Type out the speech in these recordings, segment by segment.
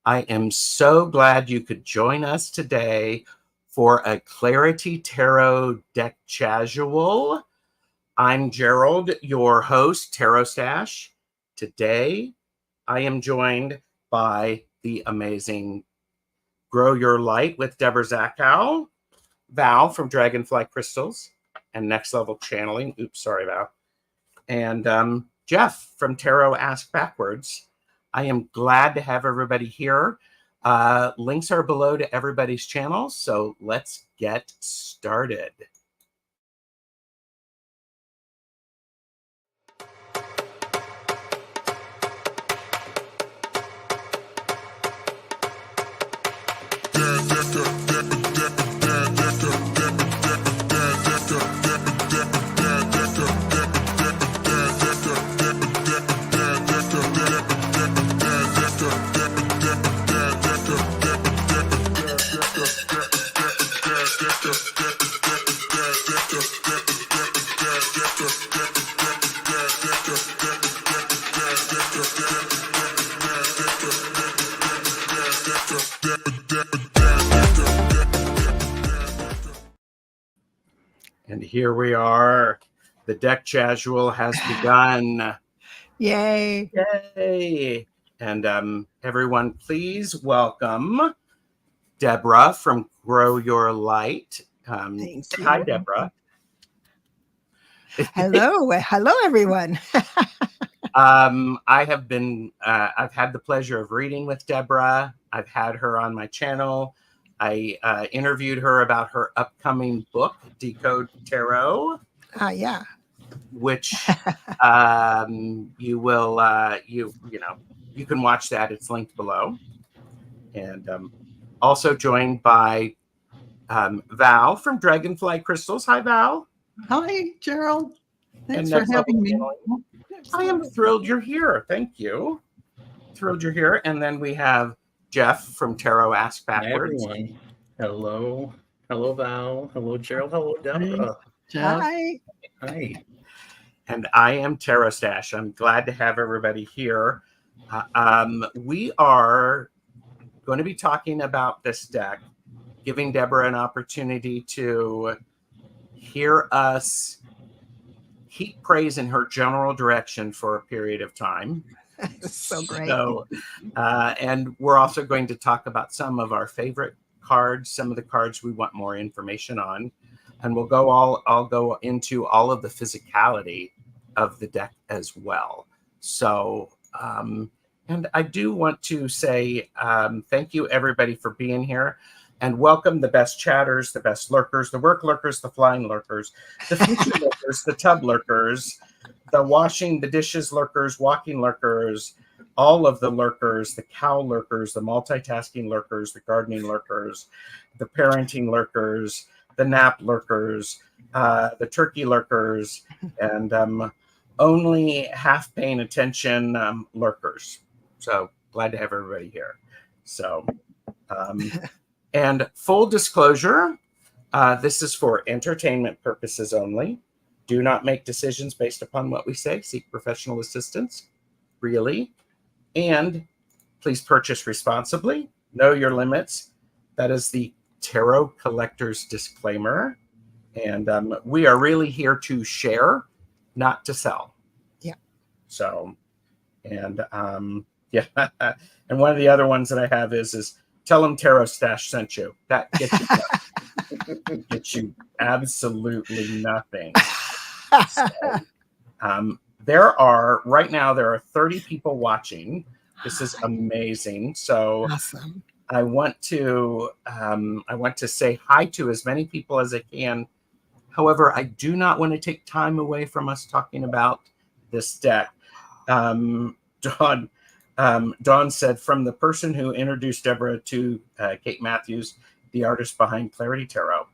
I am so glad you could join us today for a Clarity Tarot Deck Casual. I'm Gerald, your host, Tarot Stache. Today, I am joined by the amazing Grow Your Light with Debra Zachau, Val from Dragonfly Crystals, and Next Level Channeling. Oops, sorry, Val. And Jeff from Tarot Ask Backwards. I am glad to have everybody here. Links are below to everybody's channels, so let's get started. And here we are. The deck casual has begun. Yay. Yay. And everyone, please welcome Debra from Grow Your Light. Thank you. Hi, Debra. Hello. Hello, everyone. I've had the pleasure of reading with Debra. I've had her on my channel. I interviewed her about her upcoming book, Decode Tarot. Yeah. Which you will you can watch that. It's linked below. And also joined by Val from Dragonfly Crystals. Hi, Val. Hi, Gerald. Thanks And for having me. I am thrilled you're here. Thank you. Thrilled you're here. And then we have Jeff from Tarot Ask Backwards. Hi, everyone. Hello. Hello, Val. Hello, Gerald. Hello, Debra. Hi. Hi. And I am Tarot Stache. I'm glad to have everybody here. We are going to be talking about this deck, giving Debra an opportunity to hear us heap praise in her general direction for a period of time. So great. So, and we're also going to talk about some of our favorite cards, some of the cards we want more information on. And we'll go I'll go into all of the physicality of the deck as well. So, and I do want to say thank you, everybody, for being here. And welcome the best chatters, the best lurkers, the work lurkers, the flying lurkers, the future lurkers, the tub lurkers, the washing the dishes lurkers, walking lurkers, all of the lurkers, the cow lurkers, the multitasking lurkers, the gardening lurkers, the parenting lurkers, the nap lurkers, the turkey lurkers, and only half paying attention lurkers. So glad to have everybody here. So, and full disclosure, this is for entertainment purposes only. Do not make decisions based upon what we say. Seek professional assistance, really. And please purchase responsibly. Know your limits. That is the Tarot Collector's disclaimer. And we are really here to share, not to sell. Yeah. So, and yeah. And one of the other ones that I have is tell them Tarot Stache sent you. That gets you nothing. Gets you absolutely nothing. So, there are 30 people watching. This is amazing. So awesome. I want to say hi to as many people as I can. However, I do not want to take time away from us talking about this deck. Dawn said, from the person who introduced Debra to Kate Matthews, the artist behind Clarity Tarot.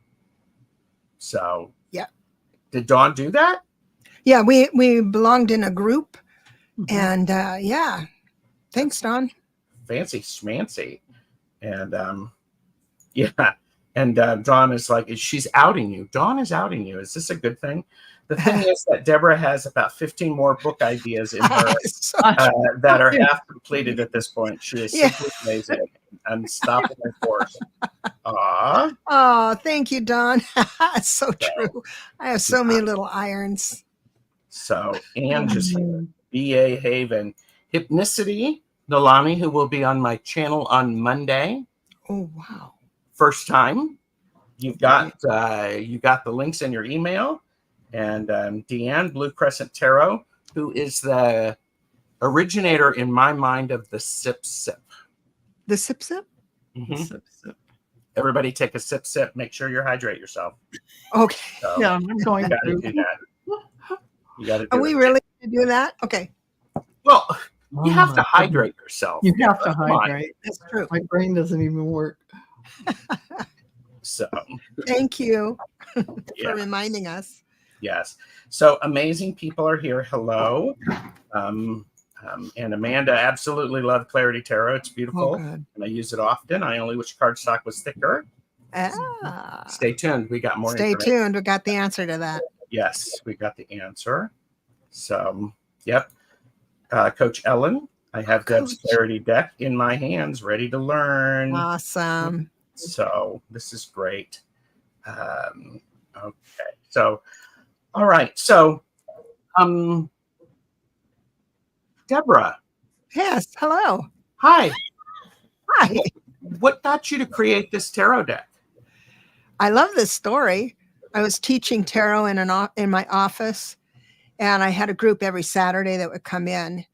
So yeah. Did Dawn do that? Yeah, we belonged in a group. And yeah. Thanks, Dawn. Fancy schmancy. And yeah. And Dawn is like, she's outing you. Dawn is outing you. Is this a good thing? The thing is that Debra has about 15 more book ideas in her So, that are half completed at this point. She is Yeah. simply amazing, unstoppable force. Aw. oh, thank you, Don. It's so true. I have so many little irons. So Anne just here. B.A. Haven. Hypnicity, Nolani, who will be on my channel on Monday. Oh, wow. First time. You got the links in your email. And Deanne, Blue Crescent Tarot, who is the originator in my mind of the sip sip. The sip sip? Mhm. Sip, sip. Everybody take a sip sip. Make sure you hydrate yourself. Okay. So Yeah, I'm going you got to to. do that. You got to Are do we it. really going to do that? Okay. Well, you Oh have my to hydrate yourself. You have to Come on. hydrate. That's true. My brain doesn't even work. So Thank you yeah. for reminding us. Yes. So amazing people are here. Hello. And Amanda absolutely loved Clarity Tarot. It's Oh, beautiful. good. And I use it often. I only wish cardstock was thicker. Ah, Stay tuned. We got more stay information. tuned. We got the answer to that. Yes, we got the answer. So, yep. Coach Ellen, I have Deb's Coach. Clarity deck in my hands, ready to learn. Awesome. So this is great. Okay. So, all right. So, Debra, Yes. Hello. hi. Hi. What got you to create this tarot deck? I love this story. I was teaching tarot in my office, and I had a group every Saturday that would come in.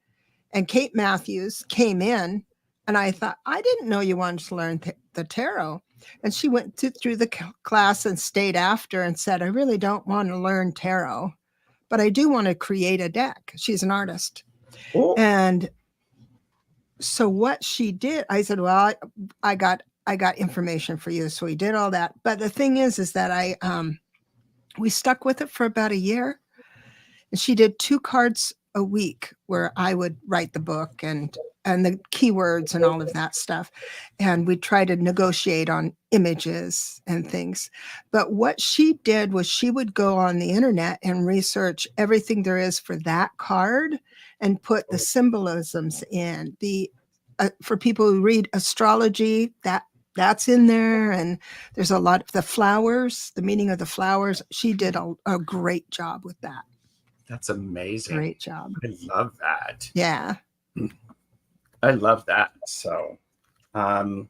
And Kate Matthews came in, and I thought, I didn't know you wanted to learn the tarot. And she went through the class and stayed after and said, I really don't want to learn tarot, but I do want to create a deck. She's an artist. Oh, And so what she did, I said, well, I got information for you. So we did all that. But the thing is that we stuck with it for about a year. And she did 2 cards a week where I would write the book and the keywords and all of that stuff. And we tried to negotiate on images and things. But what she did was she would go on the internet and research everything there is for that card and put the symbolisms in. For people who read astrology, that's in there. And there's a lot of the flowers, the meaning of the flowers. She did a great job with that. that's amazing. Great job. I love that. Yeah. I love that. So, all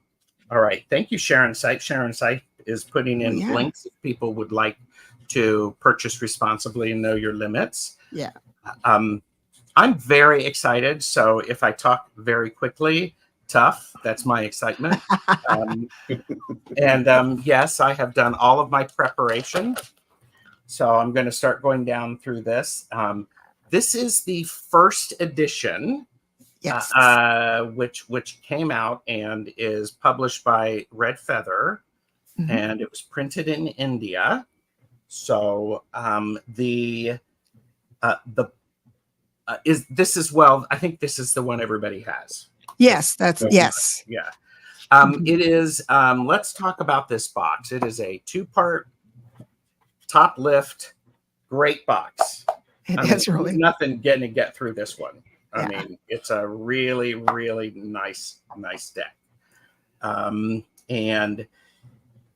right. Thank you, Sharon Sipe. Sharon Sipe is putting in Yeah. links if people would like to purchase responsibly and know your limits. Yeah. I'm very excited. So if I talk very quickly, tough. That's my excitement. Yes, I have done all of my preparation. So I'm going to start going down through this. This is the first edition. Yes. Which came out and is published by Red Feather, Mhm. and it was printed in India. So this I think this is the one everybody has. Yes. That's yes. Yeah. It is. Let's talk about this box. It is a 2-part top lift, great box. It's really nothing getting to get through this one. I Yeah. mean, it's a really, really nice deck. And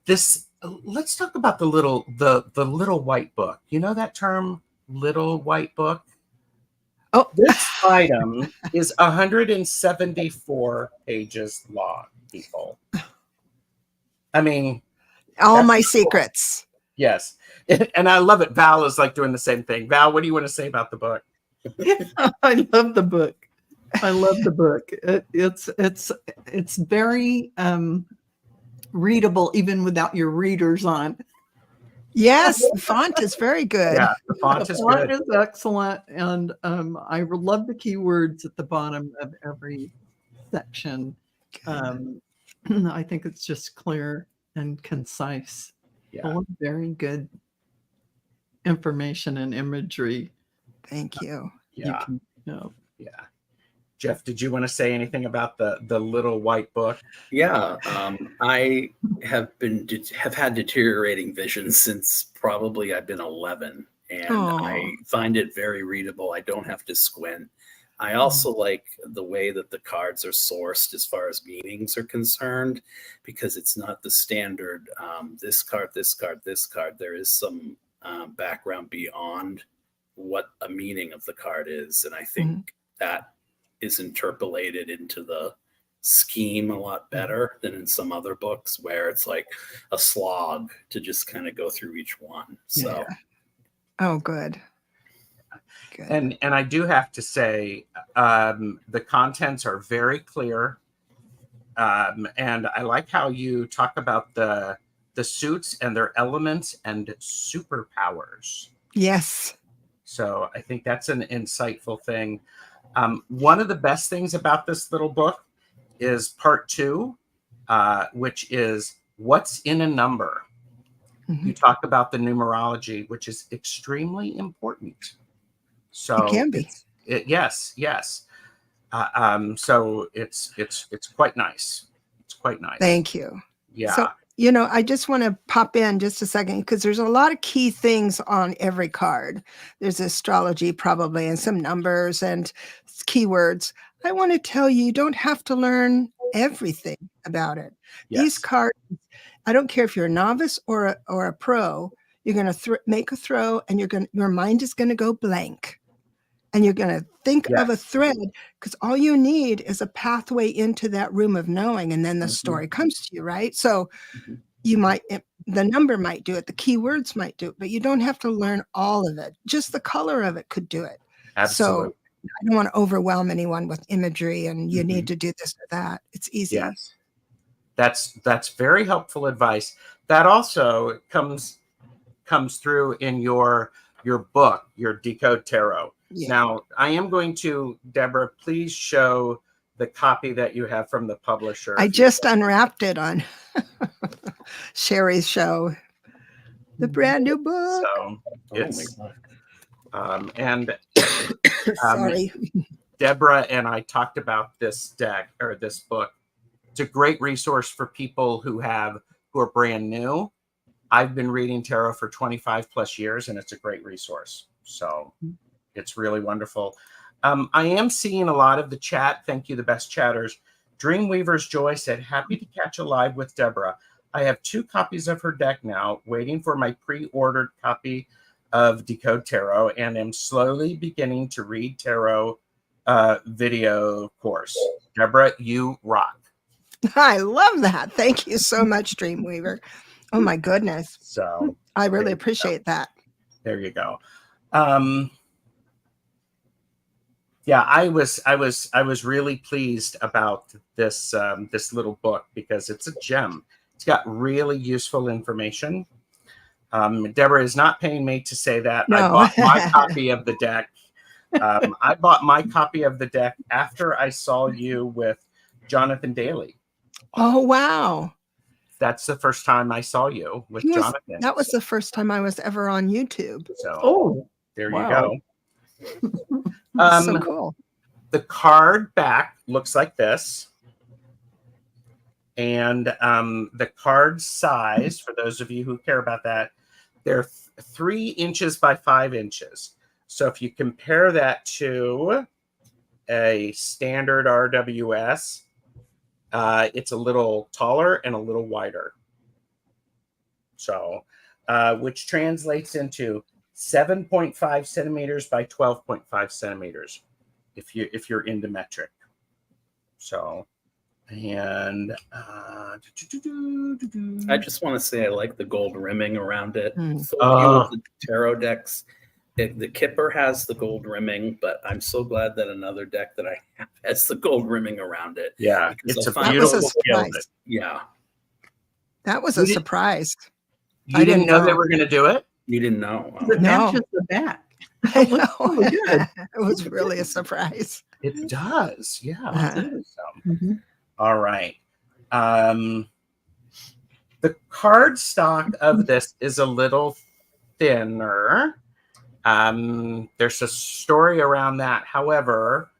this, let's talk about the little white book. You know that term, little white book? Oh. This item is 174 pages long, people. I mean, all that's my cool. secrets. Yes. And I love it. Val is like doing the same thing. Val, what do you want to say about the book? I love the book. I love the book. It's very readable even without your readers on. Yes, the font is very good. Yeah, the font The is font good. is excellent, and I love the keywords at the bottom of every section. I think it's just clear and concise. Yeah. All very good information and imagery. Thank you. Yeah. Yeah. Jeff, did you want to say anything about the little white book? Yeah, I have had deteriorating vision since probably I've been 11, and Aw. I find it very readable. I don't have to squint. I also like the way that the cards are sourced as far as meanings are concerned, because it's not the standard this card, this card, this card. There is some background beyond what a meaning of the card is, and I think that is interpolated into the scheme a lot better than in some other books where it's like a slog to just kind of go through each one. So Oh, good. Good. And I do have to say, the contents are very clear, and I like how you talk about the suits and their elements and superpowers. Yes. So I think that's an insightful thing. One of the best things about this little book is part 2, which is what's in a number. You talk about the numerology, which is extremely important. So It can be. Yes. So it's quite nice. It's quite nice. Thank you. Yeah. So, I just want to pop in just a second because there's a lot of key things on every card. There's astrology probably and some numbers and keywords. I want to tell you, you don't have to learn everything about it. Yes. These cards, I don't care if you're a novice or a pro, you're going to make a throw and your mind is going to go blank. And you're going to think of a thread because all you need is a pathway into that room of knowing. And then the story comes to you, right? So the number might do it. The keywords might do it, but you don't have to learn all of it. Just the color of it could do it. Absolutely. So I don't want to overwhelm anyone with imagery and you need to do this or that. It's easy. Yes. That's very helpful advice. That also comes through in your book, your Decode Tarot. Yeah. Now, I am going to, Debra, please show the copy that you have from the publisher. I just unwrapped it on Sherry's show. The brand new book. So it's, and sorry. Debra and I talked about this deck or this book. It's a great resource for people who are brand new. I've been reading tarot for 25 plus years, and it's a great resource. So it's really wonderful. I am seeing a lot of the chat. Thank you, the best chatters. Dreamweaver's Joy said, happy to catch a live with Debra. I have 2 copies of her deck now, waiting for my pre-ordered copy of Decode Tarot, and am slowly beginning to read tarot video course. Debra, you rock. I love that. Thank you so much, Dreamweaver. Oh my goodness. So I really appreciate that. There you go. Yeah, I was really pleased about this this little book because it's a gem. It's got really useful information. Debra is not paying me to say that. No. I bought my copy of the deck. I bought my copy of the deck after I saw you with Jonathan Daly. Oh, wow. That's the first time I saw you with Jonathan. That was the first time I was ever on YouTube. So there you go. So cool. The card back looks like this. And the card size, for those of you who care about that, they're 3 inches by 5 inches. So if you compare that to a standard RWS, it's a little taller and a little wider. So, which translates into 7.5 centimeters by 12.5 centimeters, if you're into metric. So, and I just want to say I like the gold rimming around it. So the tarot decks, the Kipper has the gold rimming, but I'm so glad that another deck that I have has the gold rimming around it. Yeah, it's a beautiful surprise. Yeah, that was a surprise. You didn't know they were going to do it? You didn't know? It matches the back. I know. It was really a surprise. It does. Yeah. All right. The card stock of this is a little thinner. There's a story around that. However,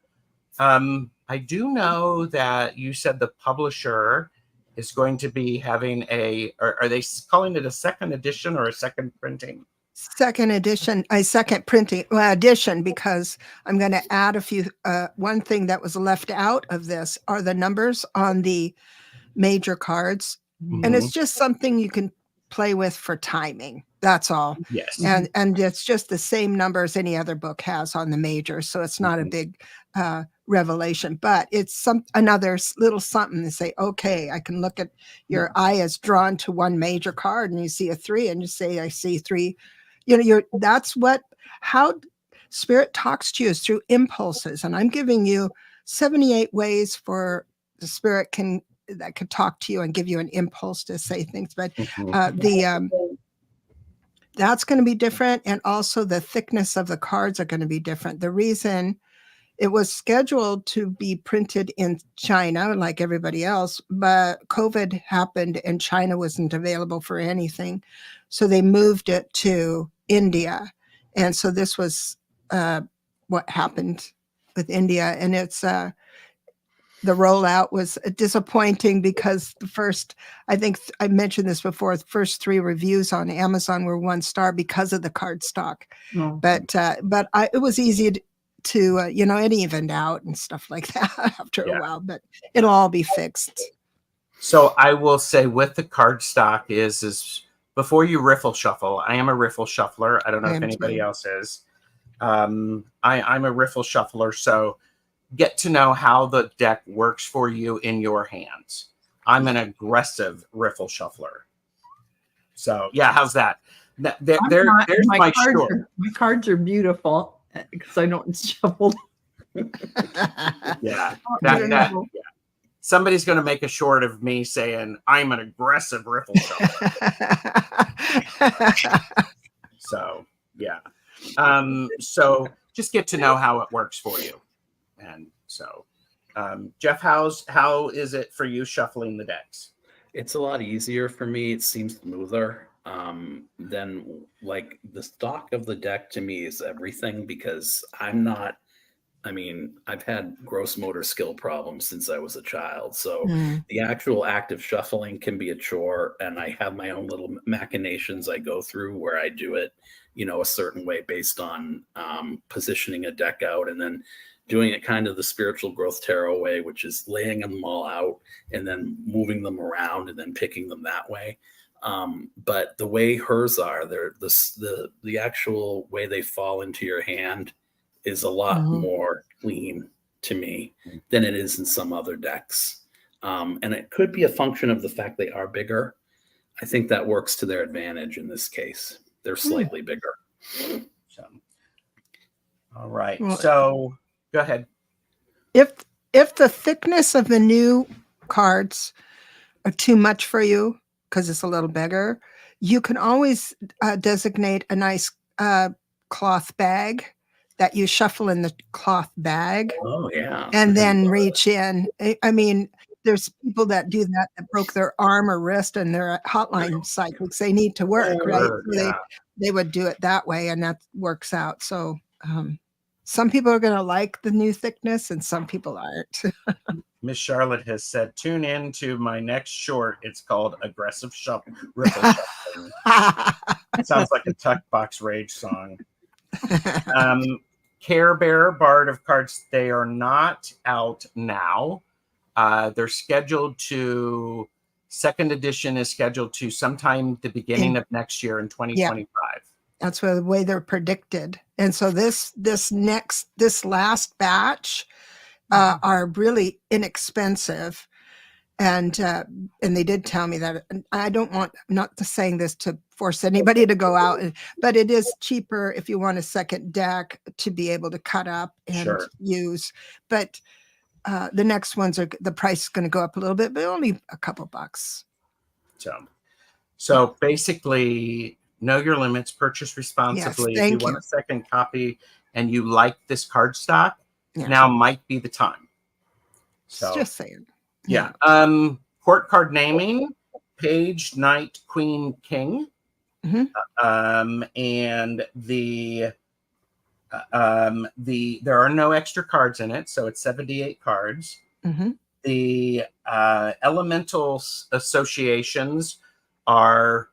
I do know that you said the publisher is going to be having are they calling it a second edition or a second printing? second edition, a second printing edition, because I'm going to add a few. One thing that was left out of this are the numbers on the major cards, and it's just something you can play with for timing. That's all. Yes. And it's just the same number as any other book has on the major, so it's not a big revelation, but it's another little something to say, okay, I can look at your eye is drawn to one major card and you see a 3 and you say, I see 3. That's how spirit talks to you, is through impulses. And I'm giving you 78 ways for the spirit that could talk to you and give you an impulse to say things. But that's going to be different. And also the thickness of the cards are going to be different. The reason it was scheduled to be printed in China like everybody else, but COVID happened and China wasn't available for anything. So they moved it to India. And so this was what happened with India. And it's the rollout was disappointing because I think I mentioned this before, the first 3 reviews on Amazon were 1 star because of the card stock. Oh. But it was easy to it evened out and stuff like that after a while, but it'll all be fixed. So I will say with the card stock is before you riffle shuffle, I am a riffle shuffler. I don't know if anybody else is. I'm a riffle shuffler, so get to know how the deck works for you in your hands. I'm an aggressive riffle shuffler. So yeah, how's that? There's my short. My cards are beautiful because I don't shuffle. Yeah. Yeah. Somebody's going to make a short of me saying I'm an aggressive riffle shuffler. So yeah. So just get to know how it works for you. And so, Jeff, how is it for you shuffling the decks? It's a lot easier for me. It seems smoother. Then like the stock of the deck to me is everything, because I've had gross motor skill problems since I was a child. So the actual act of shuffling can be a chore, and I have my own little machinations I go through where I do it, a certain way based on positioning a deck out, and then doing it kind of the spiritual growth tarot way, which is laying them all out and then moving them around and then picking them that way. But the way hers are, the actual way they fall into your hand is a lot more clean to me than it is in some other decks. And it could be a function of the fact they are bigger. I think that works to their advantage in this case. They're slightly bigger. So, all right. So go ahead. If the thickness of the new cards are too much for you because it's a little bigger, you can always designate a nice cloth bag that you shuffle in the cloth bag. Oh, yeah. And then reach in. I mean, there's people that do that broke their arm or wrist and they're hotline psychics. They need to work, right? So they would do it that way, and that works out. So some people are going to like the new thickness and some people aren't. Miss Charlotte has said, tune in to my next short. It's called Aggressive Riffle Shuffling. Sounds like a Tuck Box Rage song. Care Bearer, Bard of Cards, they are not out now. They're scheduled to, second edition is scheduled to sometime the beginning of next year in 2025. That's the way they're predicted. And so this last batch are really inexpensive. And they did tell me that. I I'm not saying this to force anybody to go out, but it is cheaper if you want a second deck to be able to cut up and use. But the next ones the price is going to go up a little bit, but only a couple bucks. So basically, know your limits, purchase responsibly. Yes, if you want a second copy and you like this card stock, now might be the time. So just saying. Yeah. Court card naming: Page, Knight, Queen, King. And there are no extra cards in it, so it's 78 cards. The elemental associations are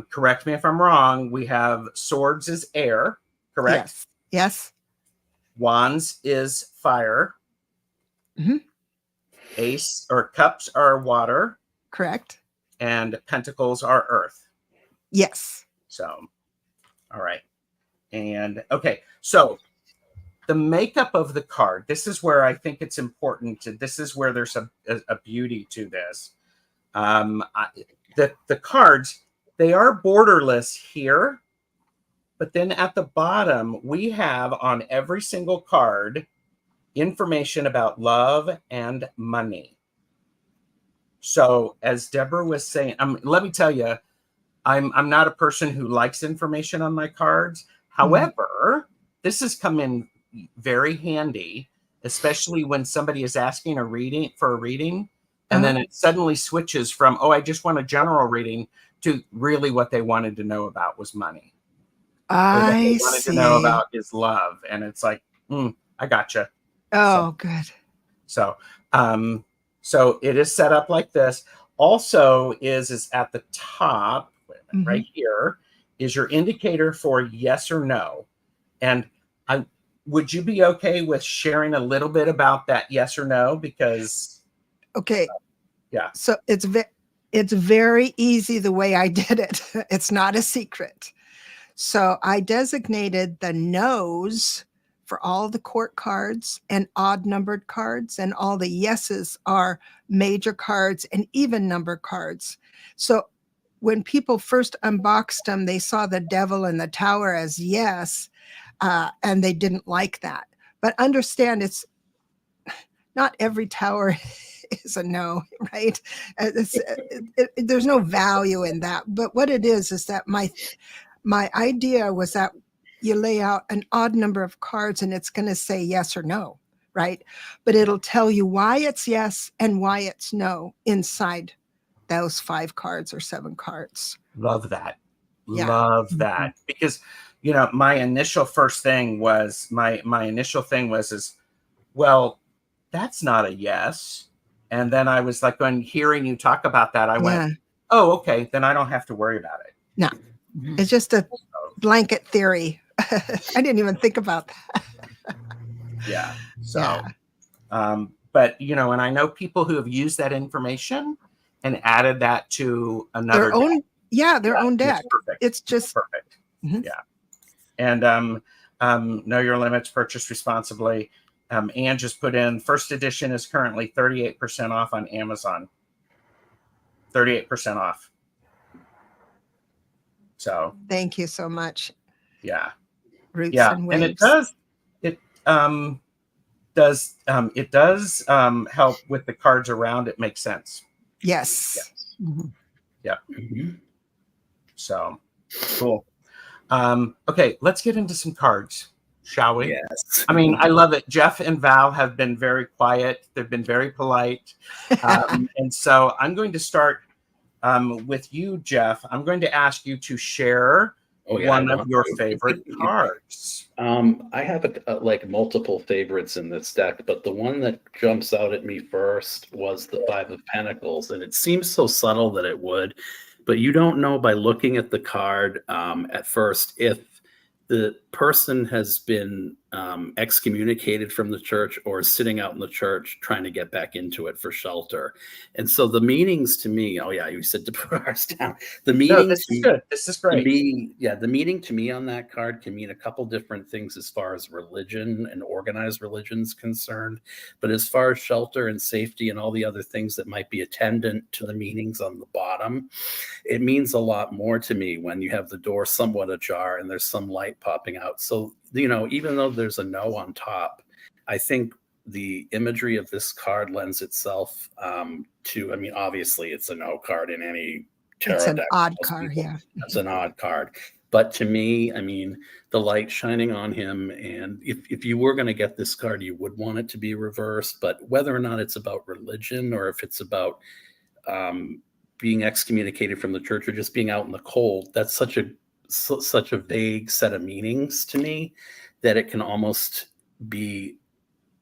correct me if I'm wrong, we have swords is air, correct? Yes. Yes. Wands is fire. Mhm. Ace or cups are water, Correct. and pentacles are earth. Yes. So, all right. And okay, so the makeup of the card, this is where I think it's important to, this is where there's a beauty to this. The cards, they are borderless here, but then at the bottom, we have on every single card information about love and money. So as Debra was saying, let me tell you, I'm not a person who likes information on my cards. However, this has come in very handy, especially when somebody is asking a reading, and then it suddenly switches from, oh, I just want a general reading, to really what they wanted to know about was money. Or what they wanted to know about is love. And it's like, I gotcha. Oh, good. So, so it is set up like this. Also is at the top, right here, is your indicator for yes or no. And would you be okay with sharing a little bit about that yes or no? Because okay, yeah. So it's very easy the way I did it. It's not a secret. So I designated the no's for all the court cards and odd numbered cards, and all the yeses are major cards and even number cards. So when people first unboxed them, they saw the devil and the tower as yes, and they didn't like that. But understand, it's not every tower is a no, right? There's no value in that. But what it is that my idea was that you lay out an odd number of cards and it's going to say yes or no, right? But it'll tell you why it's yes and why it's no inside those 5 cards or 7 cards. Love that. Yeah. Love that. Because, you know, my initial thing was, well, that's not a yes. And then I was like, when hearing you talk about that, I went, oh, okay, then I don't have to worry about it. No, it's just a blanket theory. I didn't even think about that. Yeah. So, but, you know, and I know people who have used that information and added that to another their own, deck. Their own deck. It's perfect. It's just perfect. Yeah. And know your limits, purchase responsibly. Anne just put in, first edition is currently 38% off on Amazon. 38% off. So thank you so much. Yeah. Roots and waves. And it does help with the cards around it. Makes sense. Yes. Yeah. So cool. Okay, let's get into some cards, shall we? Yes. I mean, I love it. Jeff and Val have been very quiet. They've been very polite. And so I'm going to start with you, Jeff. I'm going to ask you to share one of your favorite cards. I have like multiple favorites in this deck, but the one that jumps out at me first was the 5 of Pentacles. And it seems so subtle that it would, but you don't know by looking at the card at first if the person has been excommunicated from the church or is sitting out in the church trying to get back into it for shelter. And so the meanings to me, oh yeah, you said to put ours down. The meaning, this is good. This is great. The meaning to me on that card can mean a couple different things as far as religion and organized religion is concerned. But as far as shelter and safety and all the other things that might be attendant to the meanings on the bottom, it means a lot more to me when you have the door somewhat ajar and there's some light popping out. So, you know, even though there's a no on top, I think the imagery of this card lends itself to, I mean, obviously it's a no card in any tarot deck. It's an odd card, yeah. It's an odd card. But to me, I mean, the light shining on him, and if you were going to get this card, you would want it to be reversed. But whether or not it's about religion or if it's about being excommunicated from the church or just being out in the cold, that's such a vague set of meanings to me that it can almost be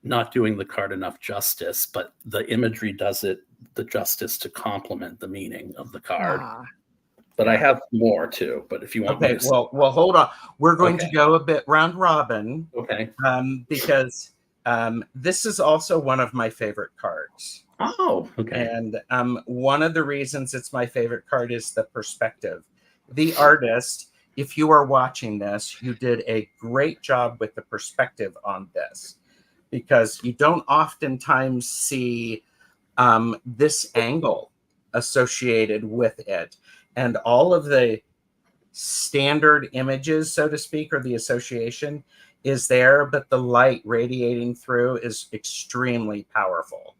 not doing the card enough justice, but the imagery does it the justice to complement the meaning of the card. But I have more too. But if you want Okay, me to, well, hold on. We're going to Okay. go a bit round robin okay. because this is also one of my favorite cards. Oh, okay. And one of the reasons it's my favorite card is the perspective. The artist, if you are watching this, you did a great job with the perspective on this, because you don't oftentimes see this angle associated with it. And all of the standard images, so to speak, or the association is there, but the light radiating through is extremely powerful.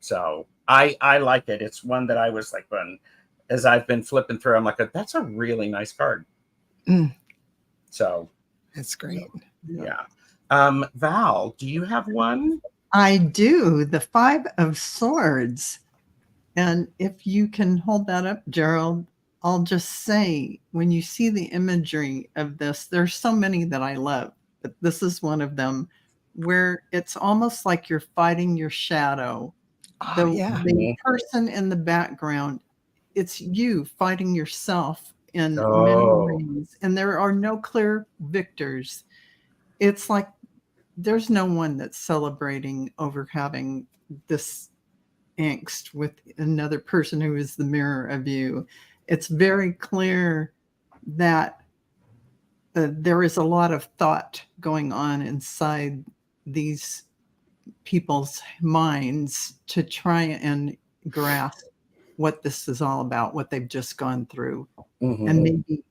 So I like it. It's one that I was like, as I've been flipping through, I'm like, that's a really nice card. Mm. So That's great. yeah. Val, do you have one? I do. The Five of Swords. And if you can hold that up, Gerald, I'll just say, when you see the imagery of this, there's so many that I love, but this is one of them where it's almost like you're fighting your shadow. Oh, yeah. The person in the background, it's you fighting yourself in many Oh. ways. And there are no clear victors. It's like there's no one that's celebrating over having this angst with another person who is the mirror of you. It's very clear that there is a lot of thought going on inside these people's minds to try and grasp what this is all about, what they've just gone through. Mhm. And maybe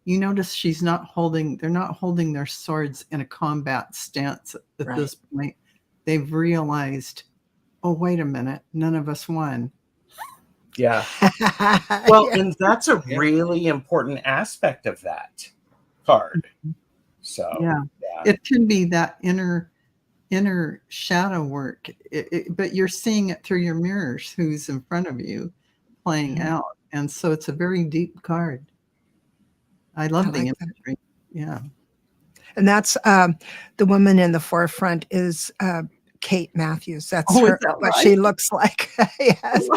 you notice they're not holding their swords in a combat stance at Right. this point. They've realized, oh, wait a minute, none of us won. Yeah. Well, Yeah. and that's a really important aspect of that card. So Yeah. It can be that inner shadow work, but you're seeing it through your mirrors, who's in front of you playing out. And so it's a very deep card. I love the like that. imagery. Yeah. And that's the woman in the forefront is Kate Matthews. That's Oh, is her, that what right? she looks like. Yes.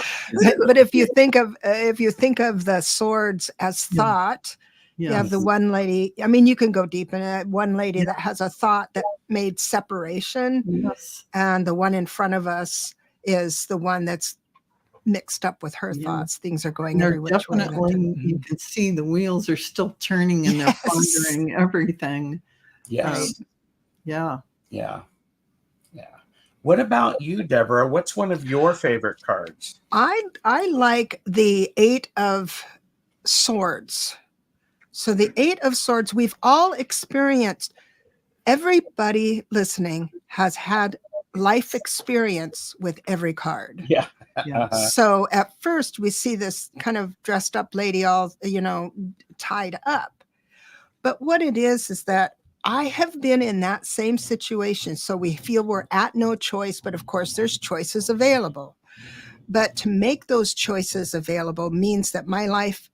But if you think of the swords as thought, you have the one lady. I mean, you can go deep in it. One lady that has a thought that made separation, Yes. and the one in front of us is the one that's mixed up with her thoughts. Things are going every which way. Definitely, you can see the wheels are still turning and they're pondering everything. yes. Yeah. Yeah. What about you, Deborah? What's one of your favorite cards? I like the Eight of Swords. So the Eight of Swords, we've all experienced. Everybody listening has had life experience with every card. Yeah. So at first we see this kind of dressed up lady all, tied up. But what it is that I have been in that same situation. So we feel we're at no choice, but of course there's choices available. But to make those choices available means that my life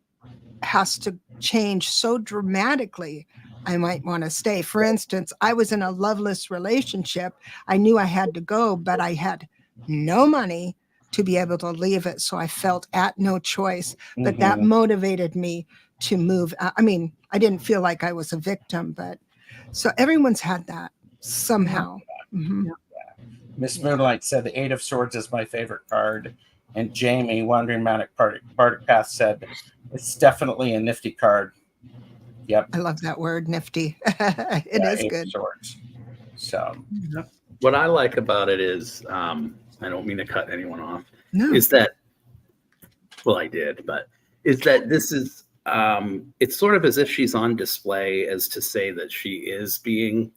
has to change so dramatically, I might want to stay. For instance, I was in a loveless relationship. I knew I had to go, but I had no money to be able to leave it. So I felt at no choice, but that motivated me to move. I mean, I didn't feel like I was a victim, but so everyone's had that somehow. Miss Moonlight said the Eight of Swords is my favorite card. And Jamie, Wandering Bardic Path, said it's definitely a nifty card. Yep. I love that word, nifty. It is Eight good. of Swords. So What I like about it is, I don't mean to cut anyone off, No. is that, well, I did, but is that this is, it's sort of as if she's on display as to say that she is being,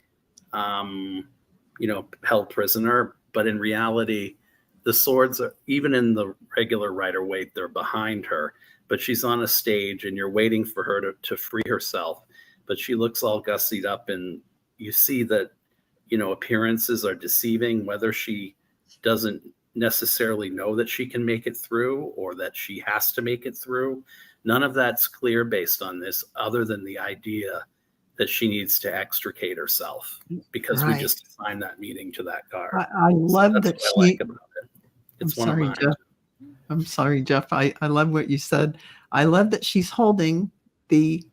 held prisoner. But in reality, the swords are, even in the regular Rider-Waite, they're behind her, but she's on a stage and you're waiting for her to free herself. But she looks all gussied up, and you see that, appearances are deceiving, whether she doesn't necessarily know that she can make it through or that she has to make it through. None of that's clear based on this, other than the idea that she needs to extricate herself, because we just assigned that meaning to that card. I love So that that's what I like about it. It's I'm one sorry, of mine. Jeff. I'm sorry, Jeff. I love what you said. I love that she's holding the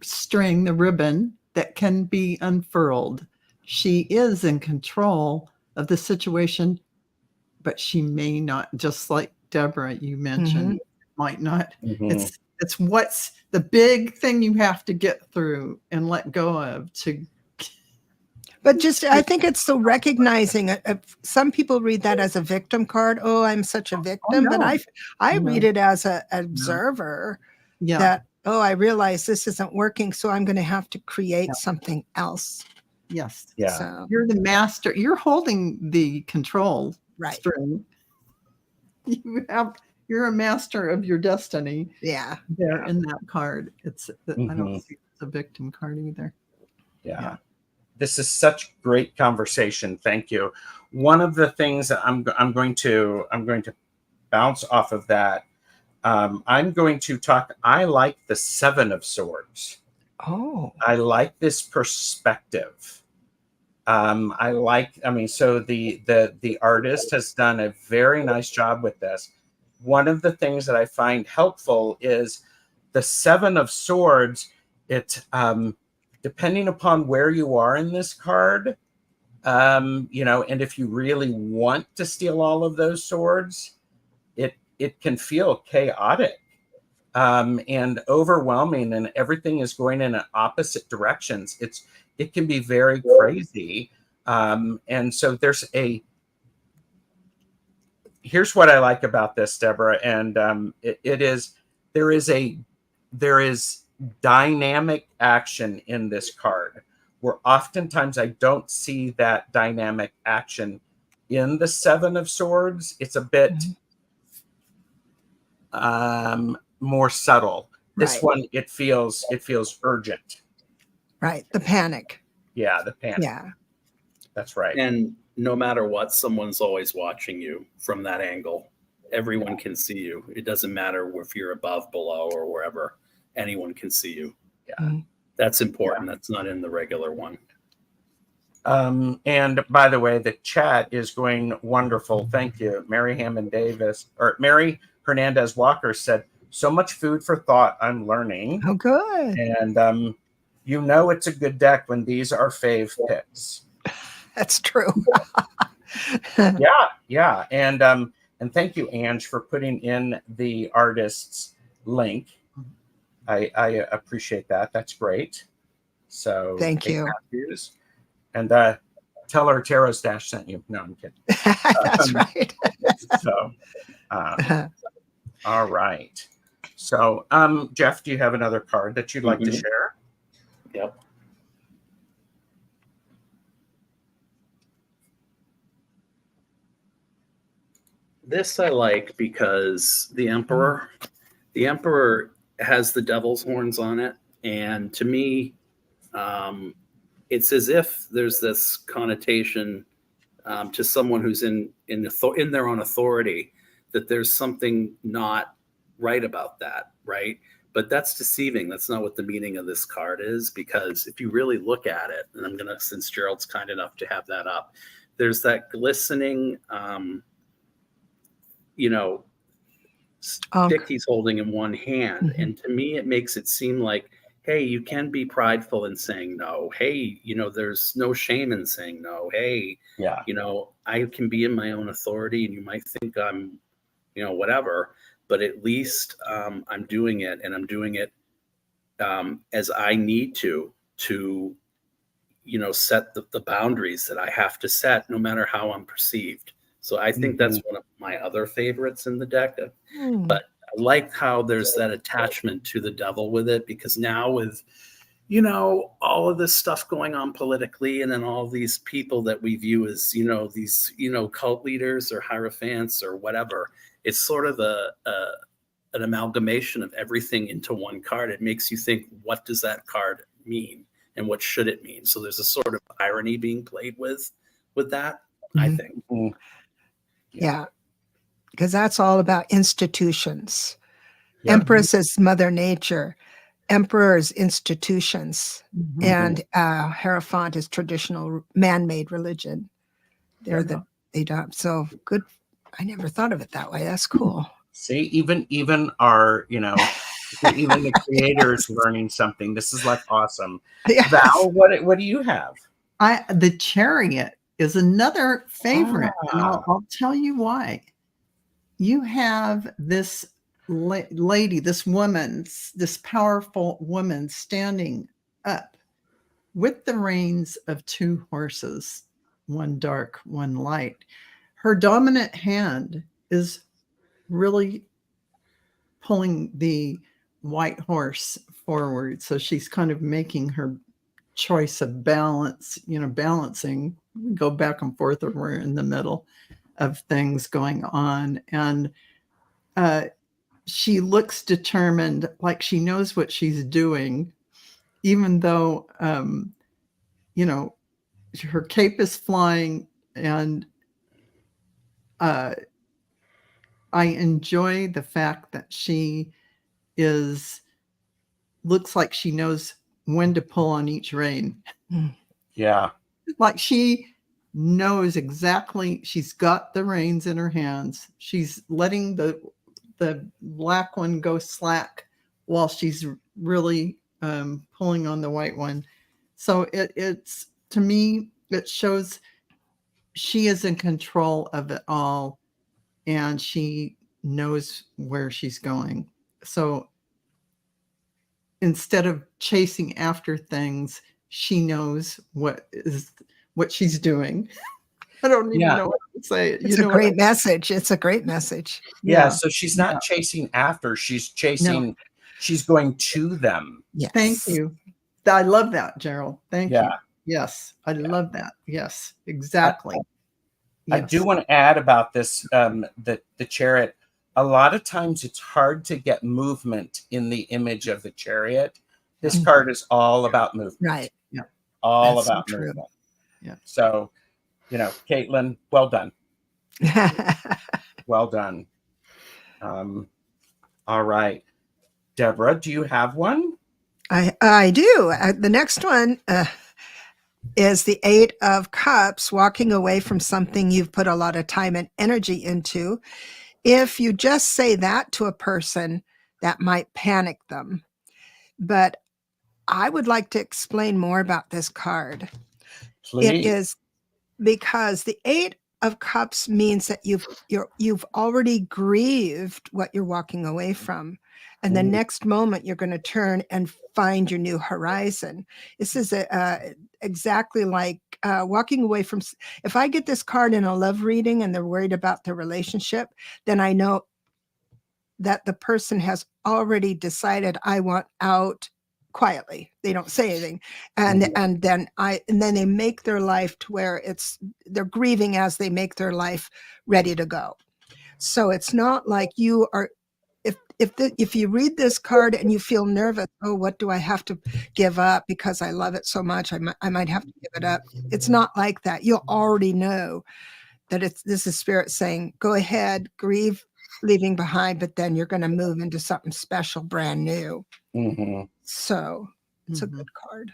string, the ribbon that can be unfurled. She is in control of the situation, but she may not, just like Debra, you mentioned, might not. Mhm. It's what's the big thing you have to get through and let go of to. But just, I think it's so recognizing. Some people read that as a victim card. Oh, I'm such a victim. no. But I No. read it as an observer Yeah. that, oh, I realize this isn't working, so I'm going to have to create something else. Yes. Yeah. So, You're the master. You're holding the control right. string. You're a master of your destiny. Yeah. There in that card. I don't Mhm. see it's a victim card either. Yeah. This is such great conversation. Thank you. One of the things that I'm going to bounce off of that. I'm going to talk. I like the Seven of Swords. Oh. I like this perspective. So the artist has done a very nice job with this. One of the things that I find helpful is the Seven of Swords. It depending upon where you are in this card, and if you really want to steal all of those swords, it can feel chaotic and overwhelming, and everything is going in opposite directions. It can be very crazy, and so here's what I like about this, Debra, and there is dynamic action in this card, where oftentimes I don't see that dynamic action in the Seven of Swords. It's a bit more subtle. This one, it feels urgent. Right. The panic. Yeah, the panic. Yeah. That's right. And no matter what, someone's always watching you from that angle. Everyone can see you. It doesn't matter if you're above, below, or wherever. Anyone can see you. Yeah. That's important. Yeah. That's not in the regular one. And by the way, the chat is going wonderful. Thank you. Mary Hernandez Walker said, so much food for thought. I'm learning. Oh, good. And it's a good deck when these are fave picks. That's true. Yeah. And thank you, Ange, for putting in the artist's link. I appreciate that. That's great. So thank you. Matthews. And tell her Tarot Stache sent you. No, I'm kidding. That's right. So, all right. So, Jeff, do you have another card that you'd like to share? Yep. This I like because the Emperor has the devil's horns on it. And to me, it's as if there's this connotation to someone who's in their own authority, that there's something not right about that, right? But that's deceiving. That's not what the meaning of this card is, because if you really look at it, and since Gerald's kind enough to have that up, there's that glistening, stick he's holding in one hand. And to me, it makes it seem like, hey, you can be prideful in saying no. Hey, there's no shame in saying no. Hey, I can be in my own authority, and you might think I'm, whatever, but at least I'm doing it, and I'm doing it as I need to set the boundaries that I have to set, no matter how I'm perceived. So I think that's one of my other favorites in the deck. But I like how there's that attachment to the devil with it, because now with, all of this stuff going on politically, and then all these people that we view as, these, cult leaders or hierophants or whatever, it's sort of an amalgamation of everything into one card. It makes you think, what does that card mean? And what should it mean? So there's a sort of irony being played with that, I think. Yeah, because that's all about institutions. Empress is Mother Nature. Emperor is institutions. And Hierophant is traditional man-made religion. They don't. So good I never thought of it that way. That's cool. See, even our, even the creators learning something. This is like awesome. Yes. Val, what do you have? The chariot is another favorite, and Ah. I'll tell you why. You have this lady, this woman, this powerful woman standing up with the reins of two horses, one dark, one light. Her dominant hand is really pulling the white horse forward. So she's kind of making her choice of balance, balancing. We go back and forth, or we're in the middle of things going on. And she looks determined, like she knows what she's doing, even though, her cape is flying. And I enjoy the fact that she looks like she knows when to pull on each rein. Yeah. Like she knows exactly, she's got the reins in her hands. She's letting the black one go slack while she's really pulling on the white one. So it's, to me, it shows she is in control of it all, and she knows where she's going. So instead of chasing after things, she knows what she's doing. I don't even know what to say. It's a great message. It's a great message. Yeah. So she's not chasing after, she's chasing, she's going to them. Yes. Thank you. I love that, Gerald. Thank you. Yeah. Yes. I love that. Yes, exactly. I do want to add about this, the chariot. A lot of times it's hard to get movement in the image of the chariot. This card is all about movement. Right. Yeah. All That's about so true. movement. Yeah. So, Caitlin, well done. Well done. All right. Debra, do you have one? I do. The next one is the 8 of Cups, walking away from something you've put a lot of time and energy into. If you just say that to a person, that might panic them. But I would like to explain more about this card. Please. It is because the 8 of Cups means that you've already grieved what you're walking away from. And the next moment you're going to turn and find your new horizon. This is exactly like walking away from, if I get this card in a love reading and they're worried about their relationship, then I know that the person has already decided, I want out quietly. They don't say anything. And then they make their life to where they're grieving as they make their life ready to go. So it's not like you are, if you read this card and you feel nervous, oh, what do I have to give up because I love it so much? I might have to give it up. It's not like that. You'll already know that this is spirit saying, go ahead, grieve leaving behind, but then you're going to move into something special, brand new. Mm-hmm. So it's a good card.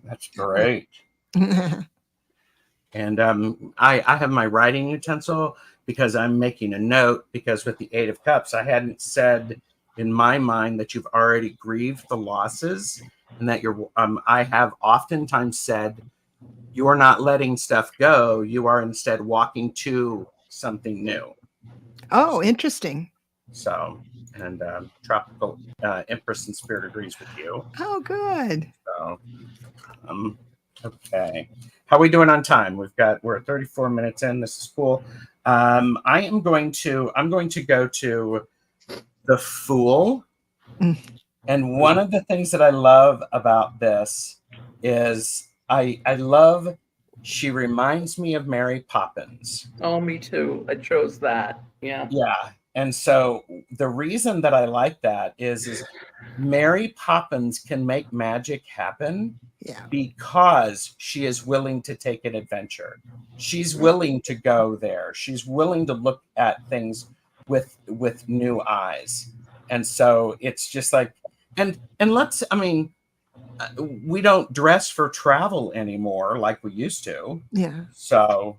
That's great. And I have my writing utensil because I'm making a note, because with the 8 of Cups, I hadn't said in my mind that you've already grieved the losses, and that I have oftentimes said, you're not letting stuff go. You are instead walking to something new. Oh, interesting. So, and Tropical Empress and Spirit agrees with you. Oh, good. So, okay. How are we doing on time? We're at 34 minutes in. This is cool. I'm going to go to the Fool. And one of the things that I love about this is I love, she reminds me of Mary Poppins. Oh, me too. I chose that. Yeah. Yeah. And so the reason that I like that is Mary Poppins can make magic happen because she is willing to take an adventure. She's willing to go there. She's willing to look at things with new eyes. And so it's just like, and we don't dress for travel anymore like we used to. Yeah. So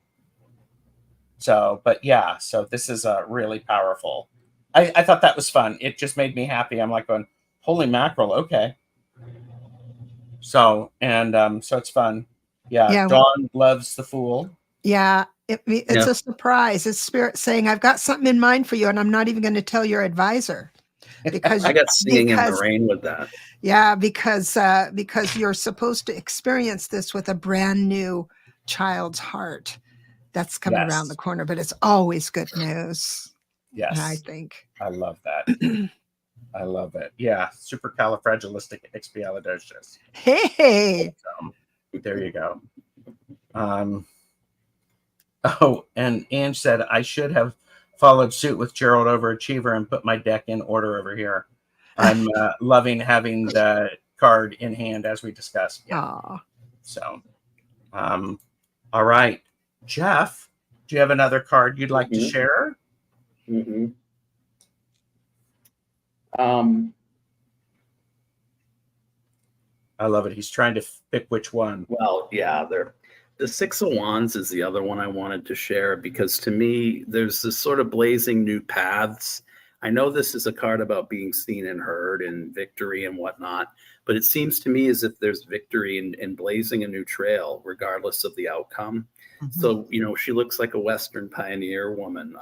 So, but yeah, so this is really powerful. I thought that was fun. It just made me happy. I'm like going, holy mackerel, okay. So, and so it's fun. Yeah, Yeah. Dawn loves the Fool. Yeah. It's Yeah. a surprise. It's spirit saying, I've got something in mind for you, and I'm not even going to tell your advisor. Because I got Singing in the Rain with that. Yeah, because you're supposed to experience this with a brand new child's heart that's coming around the corner, but it's always good news. Yes. I think. I love that. I love it. Yeah. Supercalifragilisticexpialidocious. Hey. There you go. Oh, and Ange said I should have followed suit with Gerald Overachiever and put my deck in order over here. I'm loving having the card in hand as we discussed. Yeah. Aww. So, all right, Jeff, do you have another card you'd like to share? Mm-hmm. I love it. He's trying to pick which one. Well, yeah, the Six of Wands is the other one I wanted to share because to me, there's this sort of blazing new paths. I know this is a card about being seen and heard and victory and whatnot, but it seems to me as if there's victory in blazing a new trail, regardless of the outcome. Mm-hmm. So, she looks like a Western pioneer woman,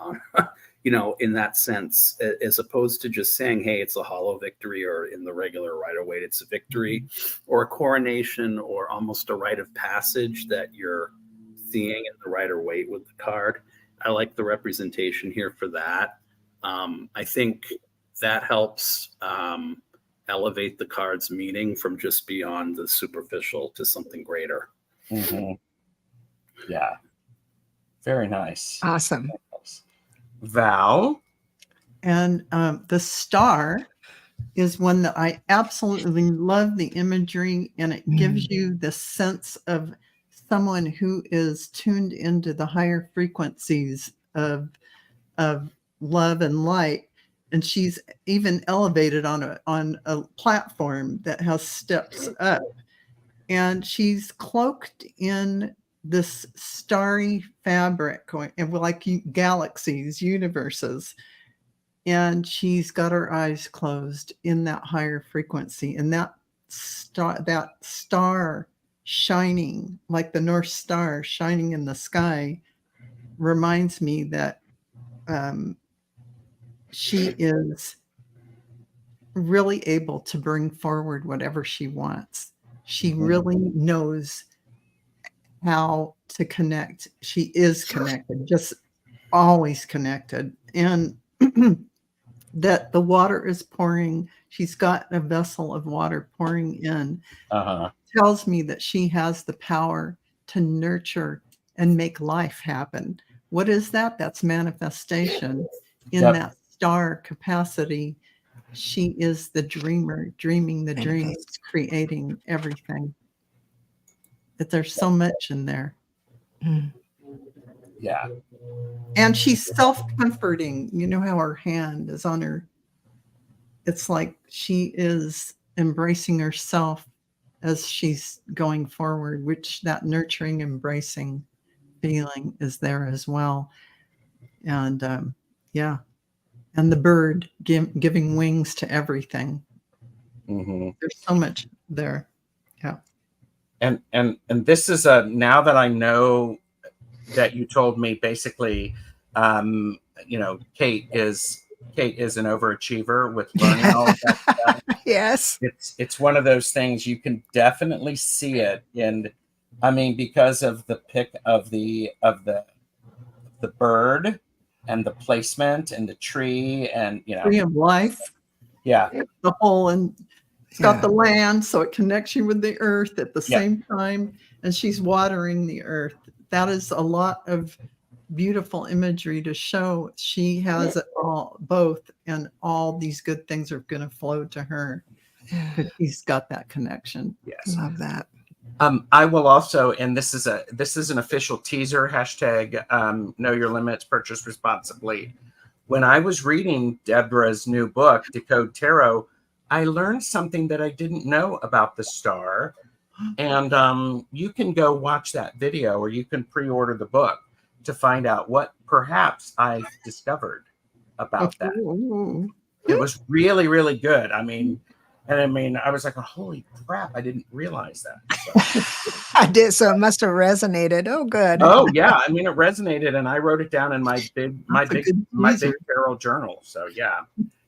in that sense, as opposed to just saying, hey, it's a hollow victory or in the regular Rider-Waite, it's a victory or a coronation or almost a rite of passage that you're seeing in the Rider-Waite with the card. I like the representation here for that. I think that helps elevate the card's meaning from just beyond the superficial to something greater. Mm-hmm. Yeah. Very nice. Awesome. Val? And the star is one that I absolutely love the imagery, and it gives you the sense of someone who is tuned into the higher frequencies of love and light. And she's even elevated on a platform that has steps up. And she's cloaked in this starry fabric, and like galaxies, universes. And she's got her eyes closed in that higher frequency. And that star shining, like the North Star shining in the sky, reminds me that she is really able to bring forward whatever she wants. She really knows how to connect. She is connected, just always connected. And that the water is pouring. She's got a vessel of water pouring in. Tells me that she has the power to nurture and make life happen. What is that? That's manifestation. In that star capacity, she is the dreamer, dreaming the dreams, creating everything. That there's so much in there. Yeah. And she's self-comforting. You know how her hand is on her. It's like she is embracing herself as she's going forward, which that nurturing, embracing feeling is there as well. And and the bird giving wings to everything. There's so much there. Yeah. And this is now that I know that you told me basically, Kate is an overachiever with learning all of that stuff. Yes. It's one of those things you can definitely see it in, because of the pick of the bird and the placement and the tree and tree of life. Yeah. The whole, and it's got the land, so it connects you with the earth at the same time, and she's watering the earth. That is a lot of beautiful imagery to show she has it all, both, and all these good things are going to flow to her. But she's got that connection. Yes. Love that. I will also, and this is an official teaser, hashtag know your limits, purchase responsibly. When I was reading Debra's new book, Decode Tarot, I learned something that I didn't know about the star. And you can go watch that video, or you can pre-order the book to find out what perhaps I discovered about that. Ooh. It was really, really good. I mean, I was like, holy crap, I didn't realize that. So. I did. So it must have resonated. Oh, good. Oh yeah, I mean, it resonated, and I wrote it down in my big Gerald journal. So yeah.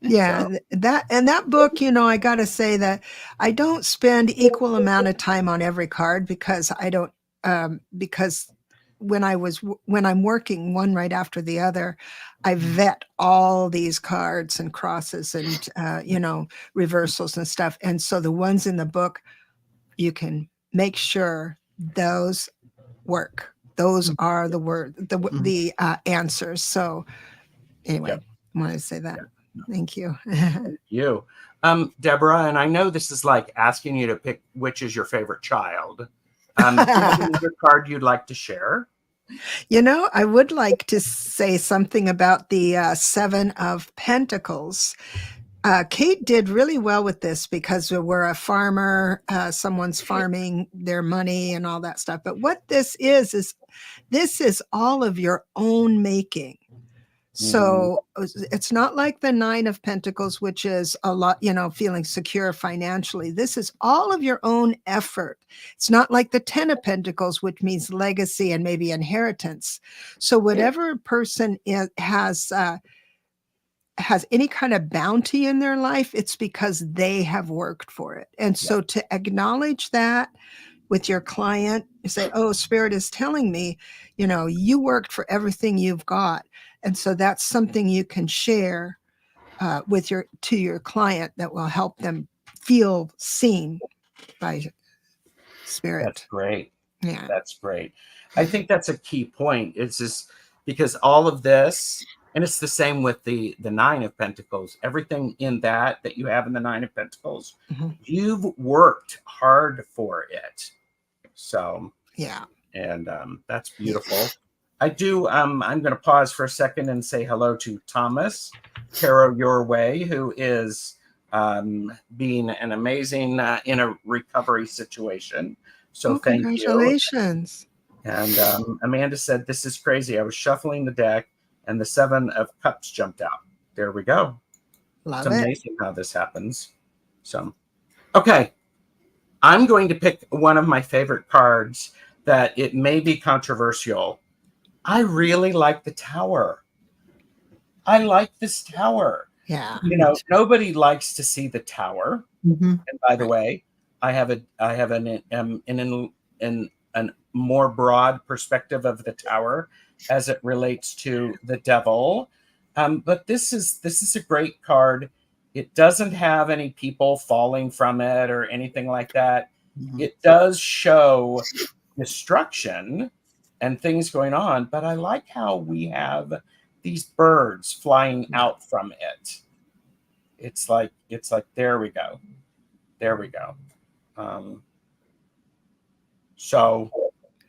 Yeah, So. that book, I got to say that I don't spend equal amount of time on every card because I don't because when I'm working one right after the other, I vet all these cards and crosses and reversals and stuff. And so the ones in the book, you can make sure those work. Those are the answers. So anyway, I want to say that. Thank you. Thank you. Debra, and I know this is like asking you to pick which is your favorite child. Do you have another card you'd like to share? I would like to say something about the Seven of Pentacles. Kate did really well with this because we're a farmer, someone's farming their money and all that stuff. But what this is this is all of your own making. So it's not like the Nine of Pentacles, which is a lot, feeling secure financially. This is all of your own effort. It's not like the Ten of Pentacles, which means legacy and maybe inheritance. So whatever person has any kind of bounty in their life, it's because they have worked for it. And so to acknowledge that with your client, you say, oh, Spirit is telling me, you worked for everything you've got. And so that's something you can share to your client that will help them feel seen by Spirit. That's great. Yeah. That's great. I think that's a key point. It's just because all of this, and it's the same with the Nine of Pentacles, everything in that you have in the Nine of Pentacles, you've worked hard for it. So, yeah. And that's beautiful. I do. I'm going to pause for a second and say hello to Thomas, Tarot Your Way, who is being an amazing in a recovery situation. So thank congratulations. you. And Amanda said, this is crazy. I was shuffling the deck and the Seven of Cups jumped out. There we go. Love it's amazing how this happens. So, okay. I'm going to pick one of my favorite cards that it may be controversial. I really like the Tower. I like this Tower. Yeah. Nobody likes to see the Tower. Mm-hmm. And by the way, I have an more broad perspective of the Tower as it relates to the Devil. But this is a great card. It doesn't have any people falling from it or anything like that. Mm-hmm. It does show destruction and things going on, but I like how we have these birds flying out from it. It's like there we go. So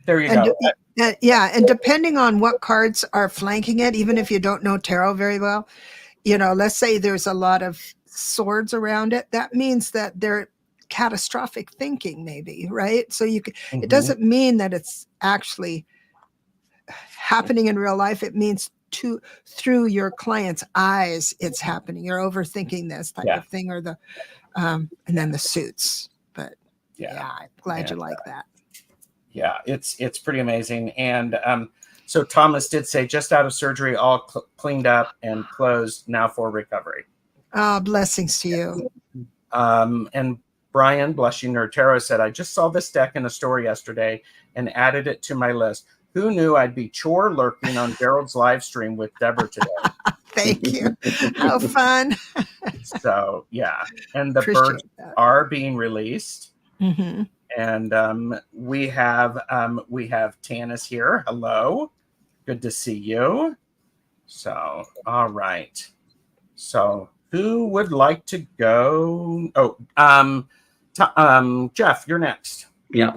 there you go. And depending on what cards are flanking it, even if you don't know tarot very well, let's say there's a lot of swords around it, that means that they're catastrophic thinking, maybe, right? So it doesn't mean that it's actually happening in real life. It means through your client's eyes, it's happening. You're overthinking this type of thing, or the and then the suits. But I'm glad you like that. Yeah, it's pretty amazing. And so Thomas did say, just out of surgery, all cleaned up and closed, now for recovery. Blessings to you. And Brian, Bless You Nerd Tarot, said, I just saw this deck in a store yesterday and added it to my list. Who knew I'd be chore lurking on Gerald's live stream with Debra today? Thank you. How fun. So, yeah. And the birds are being released. Mm-hmm. And we have Tanis here. Hello. Good to see you. So, all right. So, who would like to go? Oh, Jeff, you're next. Yeah.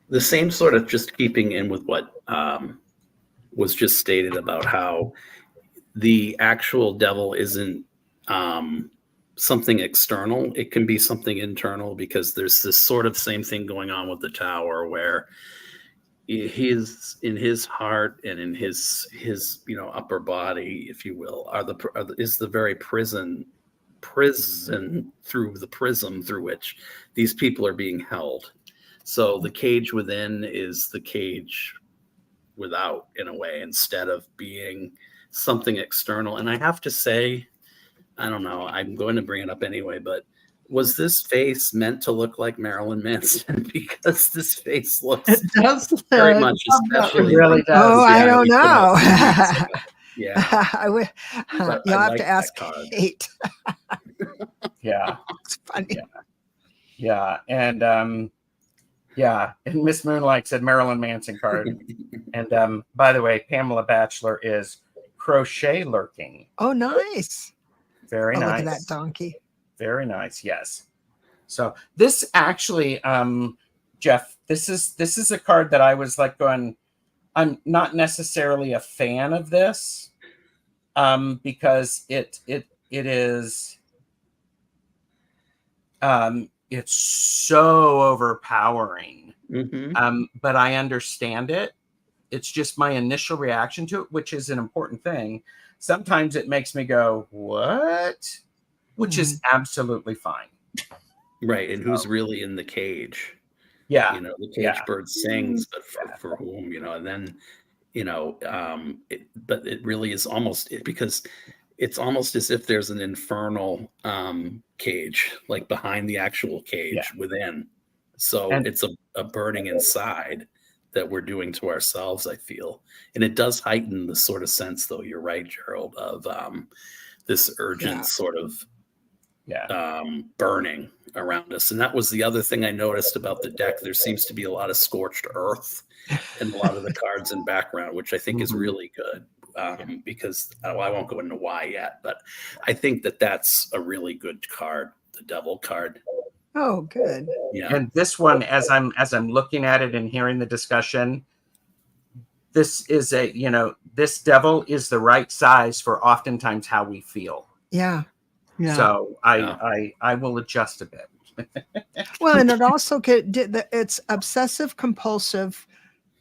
The same sort of, just keeping in with what was just stated about how the actual devil isn't something external. It can be something internal, because there's this sort of same thing going on with the Tower, where his in his heart and in his upper body, if you will, is the very prison through the prism through which these people are being held. So the cage within is the cage without, in a way, instead of being something external. And I have to say, I don't know, I'm going to bring it up anyway, but was this face meant to look like Marilyn Manson? Because this face looks It does very much, especially It really does. Oh, I yeah, don't we put know. out 2 weeks ago. Yeah, I would, but you'll I have like to that ask card. Kate. Yeah. It's funny. Yeah. And and Miss Moonlight said Marilyn Manson card. And by the way, Pamela Batchelor is crochet lurking. Oh, nice. Very Oh, nice. look at that donkey. Very nice. Yes. So this actually, Jeff, this is a card that I was like going, I'm not necessarily a fan of this, because it is, it's so overpowering. But I understand it. It's just my initial reaction to it, which is an important thing. Sometimes it makes me go, what? Which is absolutely fine. Right. And who's really in the cage? Yeah. The cage bird sings, but for whom, and then, but it really is almost because it's almost as if there's an infernal cage, like behind the actual cage within. So it's a burning inside that we're doing to ourselves, I feel. And it does heighten the sort of sense, though, you're right, Gerald, of this urgent sort of burning around us. And that was the other thing I noticed about the deck. There seems to be a lot of scorched earth in a lot of the cards in background, which I think is really good. Because I won't go into why yet, but I think that's a really good card, the Devil card. Oh, good. Yeah. And this one, as I'm looking at it and hearing the discussion, this is this devil is the right size for oftentimes how we feel. Yeah. Yeah. So I will adjust a bit. Well, and it also it's obsessive compulsive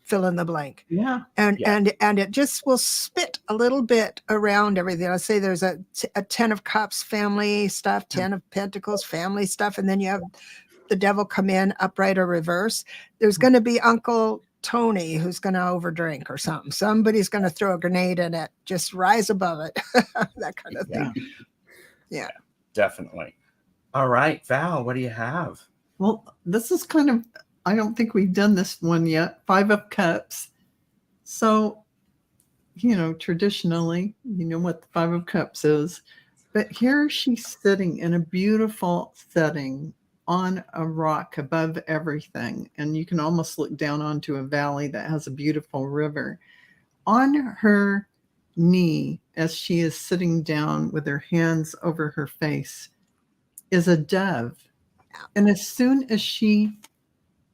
fill in the blank. Yeah. And it just will spit a little bit around everything. I say there's a 10 of cups family stuff, 10 of pentacles family stuff, and then you have the devil come in upright or reverse. There's going to be Uncle Tony who's going to overdrink or something. Somebody's going to throw a grenade in it. Just rise above it. That kind of thing. Yeah. Definitely. All right, Val, what do you have? Well, this is kind of, I don't think we've done this one yet. 5 of Cups. So, traditionally, what the 5 of Cups is. But here she's sitting in a beautiful setting on a rock above everything. And you can almost look down onto a valley that has a beautiful river. On her knee, as she is sitting down with her hands over her face, is a dove. And as soon as she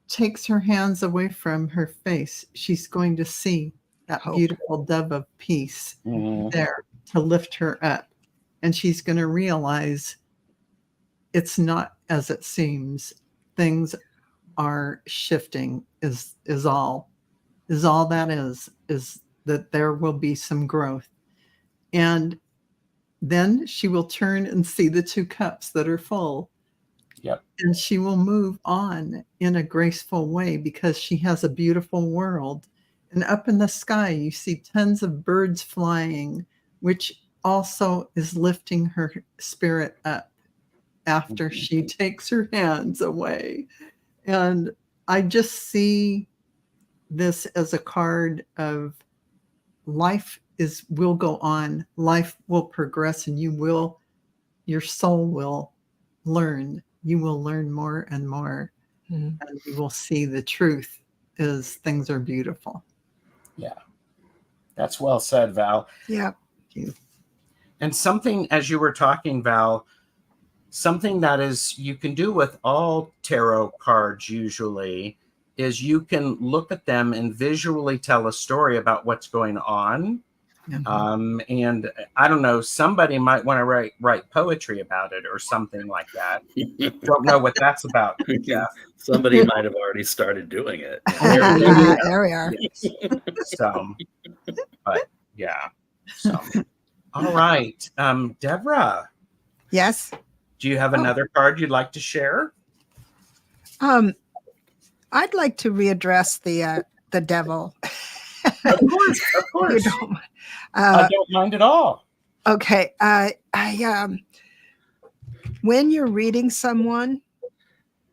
takes her hands away from her face, she's going to see that beautiful dove of peace there to lift her up. And she's going to realize it's not as it seems. Things are shifting is all that is that there will be some growth. And then she will turn and see the 2 cups that are full. Yep. And she will move on in a graceful way because she has a beautiful world. And up in the sky, you see tons of birds flying, which also is lifting her spirit up after she takes her hands away. And I just see this as a card of life will go on, life will progress, and your soul will learn. You will learn more and more, and you will see the truth is things are beautiful. Yeah. That's well said, Val. Yeah. And something, as you were talking, Val, something that is you can do with all tarot cards usually is you can look at them and visually tell a story about what's going on. And I don't know, somebody might want to write poetry about it or something like that. Don't know what that's about, Jeff. Somebody might have already started doing it. There we are. So, but yeah. So, all right. Debra, Yes. do you have another card you'd like to share? I'd like to readdress the devil. Of course. You don't, I don't mind at all. okay. When you're reading someone,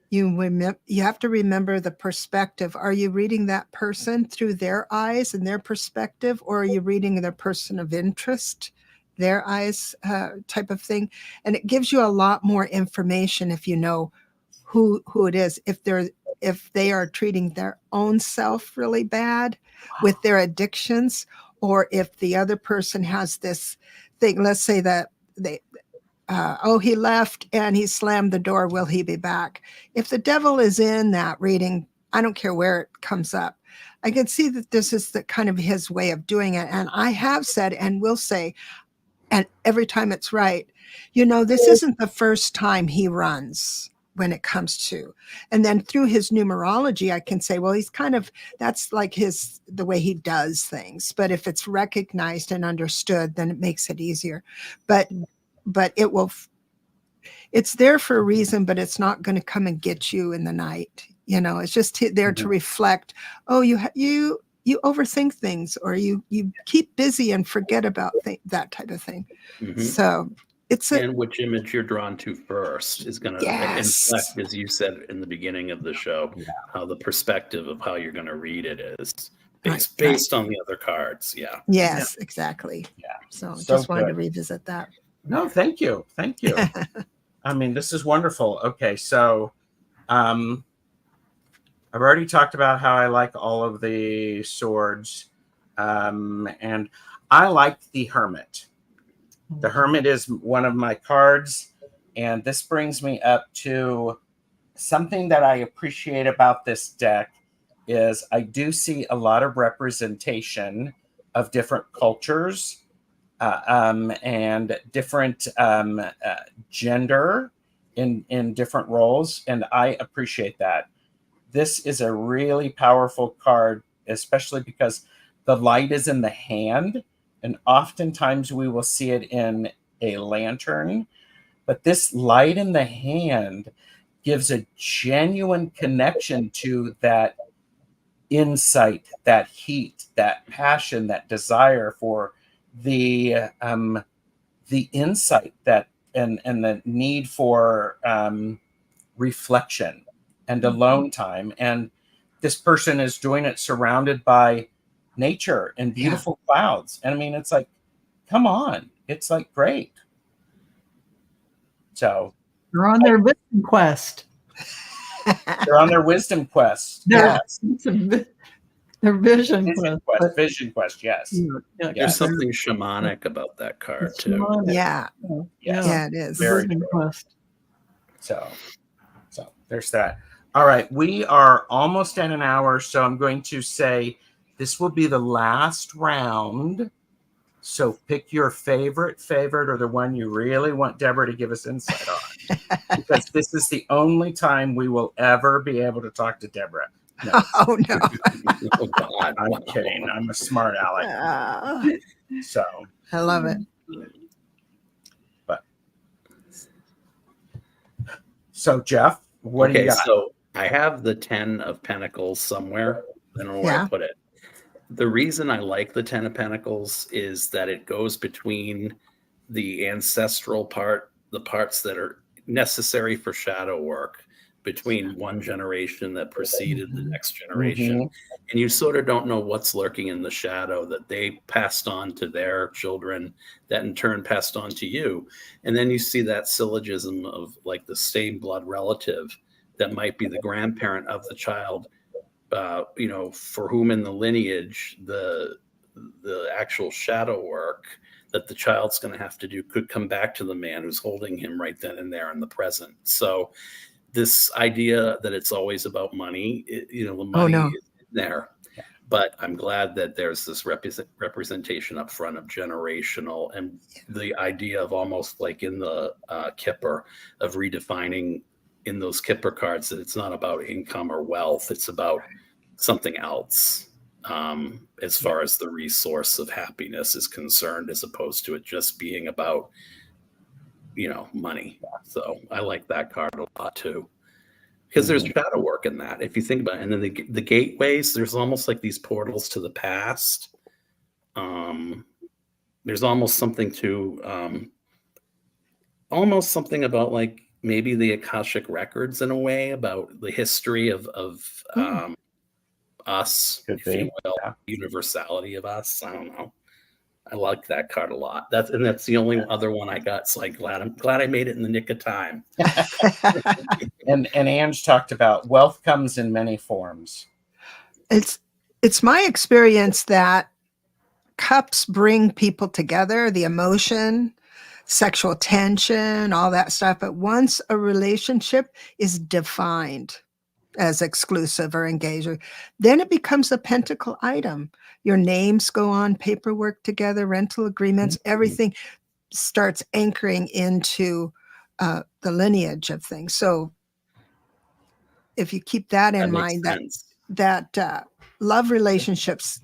you have to remember the perspective. Are you reading that person through their eyes and their perspective, or are you reading their person of interest, their eyes, type of thing? And it gives you a lot more information if you know who it is. If they are treating their own self really bad with their addictions, or if the other person has this thing. Let's say that he left and he slammed the door. Will he be back? If the devil is in that reading, I don't care where it comes up. I can see that this is the kind of his way of doing it. And I have said and will say, and every time it's right, this isn't the first time he runs when it comes to. And then through his numerology, I can say, well, he's that's like the way he does things. But if it's recognized and understood, then it makes it easier. But it's there for a reason, but it's not going to come and get you in the night. It's just there to reflect. Oh, you overthink things, or you keep busy and forget about that type of thing. Mm-hmm. So and which image you're drawn to first is going to inflect, as you said in the beginning of the show, how the perspective of how you're going to read it is based on the other cards. Yeah. Yes, exactly. Yeah. So just wanted to revisit that. No, thank you. Thank you. I mean, this is wonderful. Okay. So, I've already talked about how I like all of the swords. And I like the Hermit. The Hermit is one of my cards, and this brings me up to something that I appreciate about this deck is I do see a lot of representation of different cultures and different gender in different roles, and I appreciate that. This is a really powerful card, especially because the light is in the hand. And oftentimes we will see it in a lantern, but this light in the hand gives a genuine connection to that insight, that heat, that passion, that desire for the insight that and the need for reflection and alone time. And this person is doing it surrounded by nature and beautiful clouds. And I mean, it's like, come on, it's like great. So they're on their wisdom quest. They're on their wisdom quest. Yes. Their vision quest. Vision quest, yes. There's something shamanic about that card too. Yeah. Yeah, it is. Vision quest. So there's that. All right, we are almost at an hour, so I'm going to say this will be the last round. So pick your favorite or the one you really want Debra to give us insight on. Because this is the only time we will ever be able to talk to Debra. No. Oh, no. Oh, God. I'm kidding. I'm a smart aleck. So I love it. But so Jeff, what do you got? So I have the 10 of Pentacles somewhere. I don't know where I put it. The reason I like the 10 of Pentacles is that it goes between the ancestral part, the parts that are necessary for shadow work, between one generation that preceded the next generation. And you sort of don't know what's lurking in the shadow that they passed on to their children, that in turn passed on to you. And then you see that syllogism of like the same blood relative that might be the grandparent of the child, for whom in the lineage, the actual shadow work that the child's going to have to do could come back to the man who's holding him right then and there in the present. So this idea that it's always about money, the money is there. but I'm glad that there's this representation up front of generational, and the idea of almost like in the Kipper of redefining in those Kipper cards that it's not about income or wealth, it's about something else as far as the resource of happiness is concerned, as opposed to it just being about, money. So I like that card a lot too. Because there's shadow work in that, if you think about it. And then the gateways, there's almost like these portals to the past. There's almost something about like maybe the Akashic records in a way, about the history of us, Could if be. you will, universality of us. I don't know. I like that card a lot. That's the only other one I got. So I'm glad I made it in the nick of time. And Ange talked about wealth comes in many forms. It's my experience that cups bring people together, the emotion, sexual tension, all that stuff. But once a relationship is defined as exclusive or engaged, then it becomes a pentacle item. Your names go on paperwork together, rental agreements, everything starts anchoring into the lineage of things. So if you keep that in mind, that love relationships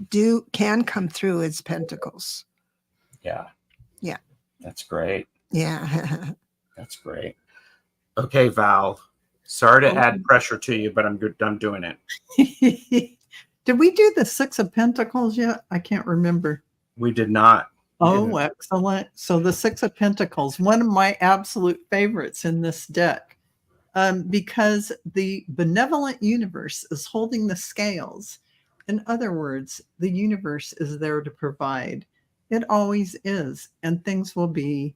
can come through as pentacles. Yeah. Yeah. That's great. Yeah. That's great. Okay, Val. Sorry to add pressure to you, but I'm good. I'm doing it. Did we do the Six of Pentacles yet? I can't remember. We did not. Oh, excellent. So the Six of Pentacles, one of my absolute favorites in this deck, because the benevolent universe is holding the scales. In other words, the universe is there to provide. It always is. And things will be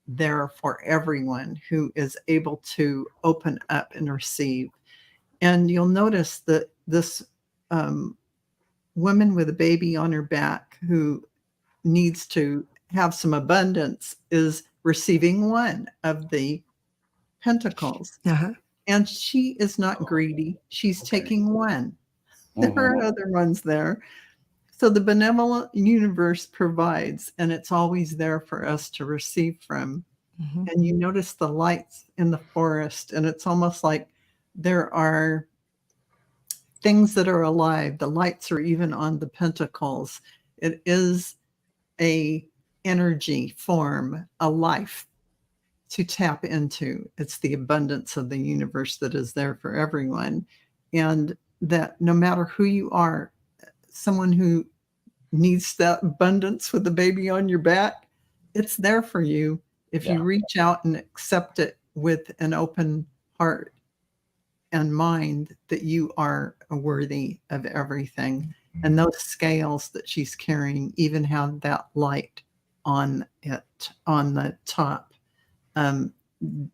there for everyone who is able to open up and receive. And you'll notice that this woman with a baby on her back who needs to have some abundance is receiving one of the pentacles. And she is not greedy. She's taking one. There are other ones there. So the benevolent universe provides, and it's always there for us to receive from. And you notice the lights in the forest, and it's almost like there are things that are alive. The lights are even on the pentacles. It is a energy form, a life to tap into. It's the abundance of the universe that is there for everyone. And that no matter who you are, someone who needs that abundance with the baby on your back, it's there for you if you reach out and accept it with an open heart and mind that you are worthy of everything. And those scales that she's carrying even have that light on it, on the top,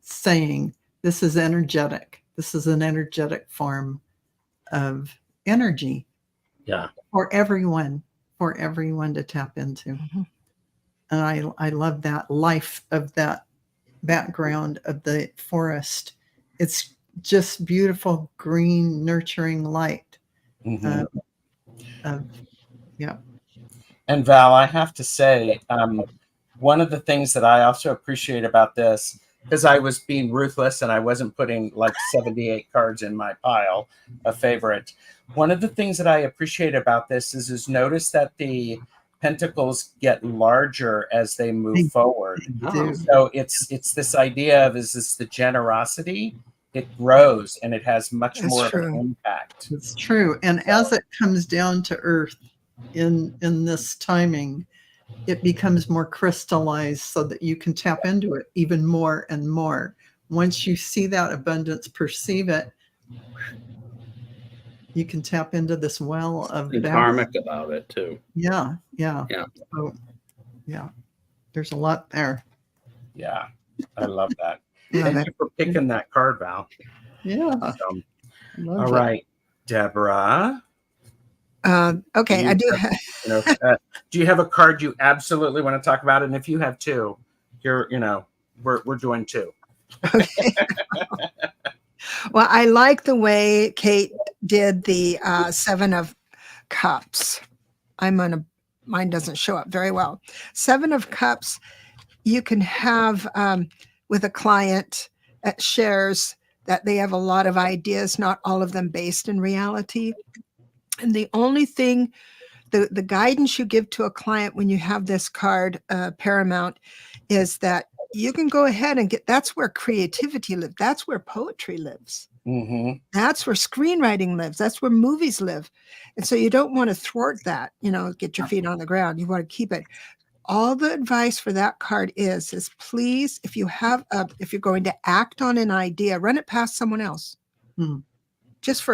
saying this is energetic. This is an energetic form of energy for everyone to tap into. And I love that life of that background of the forest. It's just beautiful, green, nurturing light. And Val, I have to say, one of the things that I also appreciate about this, because I was being ruthless and I wasn't putting like 78 cards in my pile of favorite. One of the things that I appreciate about this is notice that the pentacles get larger as they move forward. So it's this idea of, is this the generosity? It grows and it has much more of an impact. It's true. And as it comes down to earth in this timing, it becomes more crystallized so that you can tap into it even more and more. Once you see that abundance, perceive it, you can tap into this well of karmic about it too. Yeah. So, there's a lot there. Yeah, I love that. Thank you for picking that card, Val. Yeah. All right, Debra. Okay, I do. Do you have a card you absolutely want to talk about? And if you have two, we're doing two. Okay. Well, I like the way Kate did the Seven of Cups. Mine doesn't show up very well. 7 of Cups, you can have with a client that shares that they have a lot of ideas, not all of them based in reality. And the only thing, the guidance you give to a client when you have this card, Paramount, is that you can go ahead and that's where creativity lives. That's where poetry lives. Mm-hmm. That's where screenwriting lives. That's where movies live. And so you don't want to thwart that, get your feet on the ground. You want to keep it. All the advice for that card is please, if you're going to act on an idea, run it past someone else. Just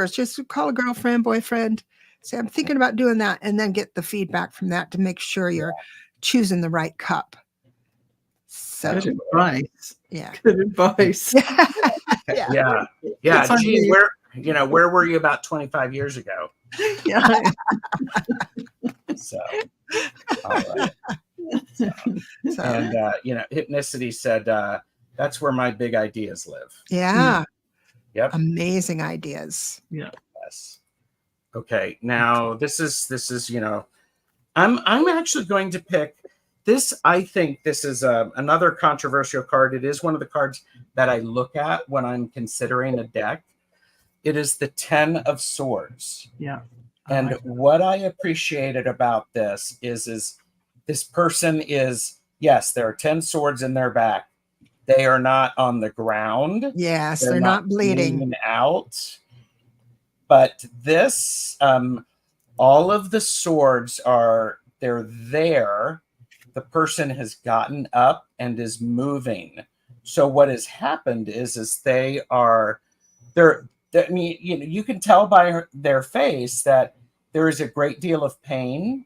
call a girlfriend, boyfriend, say, I'm thinking about doing that, and then get the feedback from that to make sure you're choosing the right cup. So, Good advice. Yeah. Good advice. Yeah. Gee, where were you about 25 years ago? Yeah. So, all right. And Hypnicity said that's where my big ideas live. Yeah. Yep. Amazing ideas. Yeah. Yes. Okay. Now this is I'm actually going to pick this. I think this is another controversial card. It is one of the cards that I look at when I'm considering a deck. It is the 10 of Swords. Yeah. And what I appreciated about this is this person is, yes, there are 10 swords in their back. They are not on the ground. Yes, they're not bleeding out. But this, all of the swords they're there. The person has gotten up and is moving. So what has happened is you can tell by their face that there is a great deal of pain.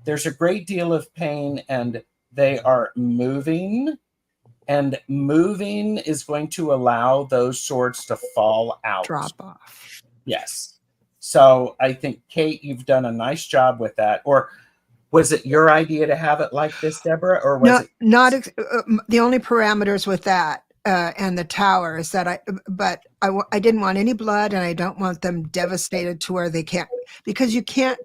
There's a great deal of pain, and they are moving. And moving is going to allow those swords to fall out. Drop off. Yes. So I think, Kate, you've done a nice job with that. Or was it your idea to have it like this, Deborah? Or was it not the only parameters with that and the tower is that I didn't want any blood, and I don't want them devastated to where they can't, because you can't.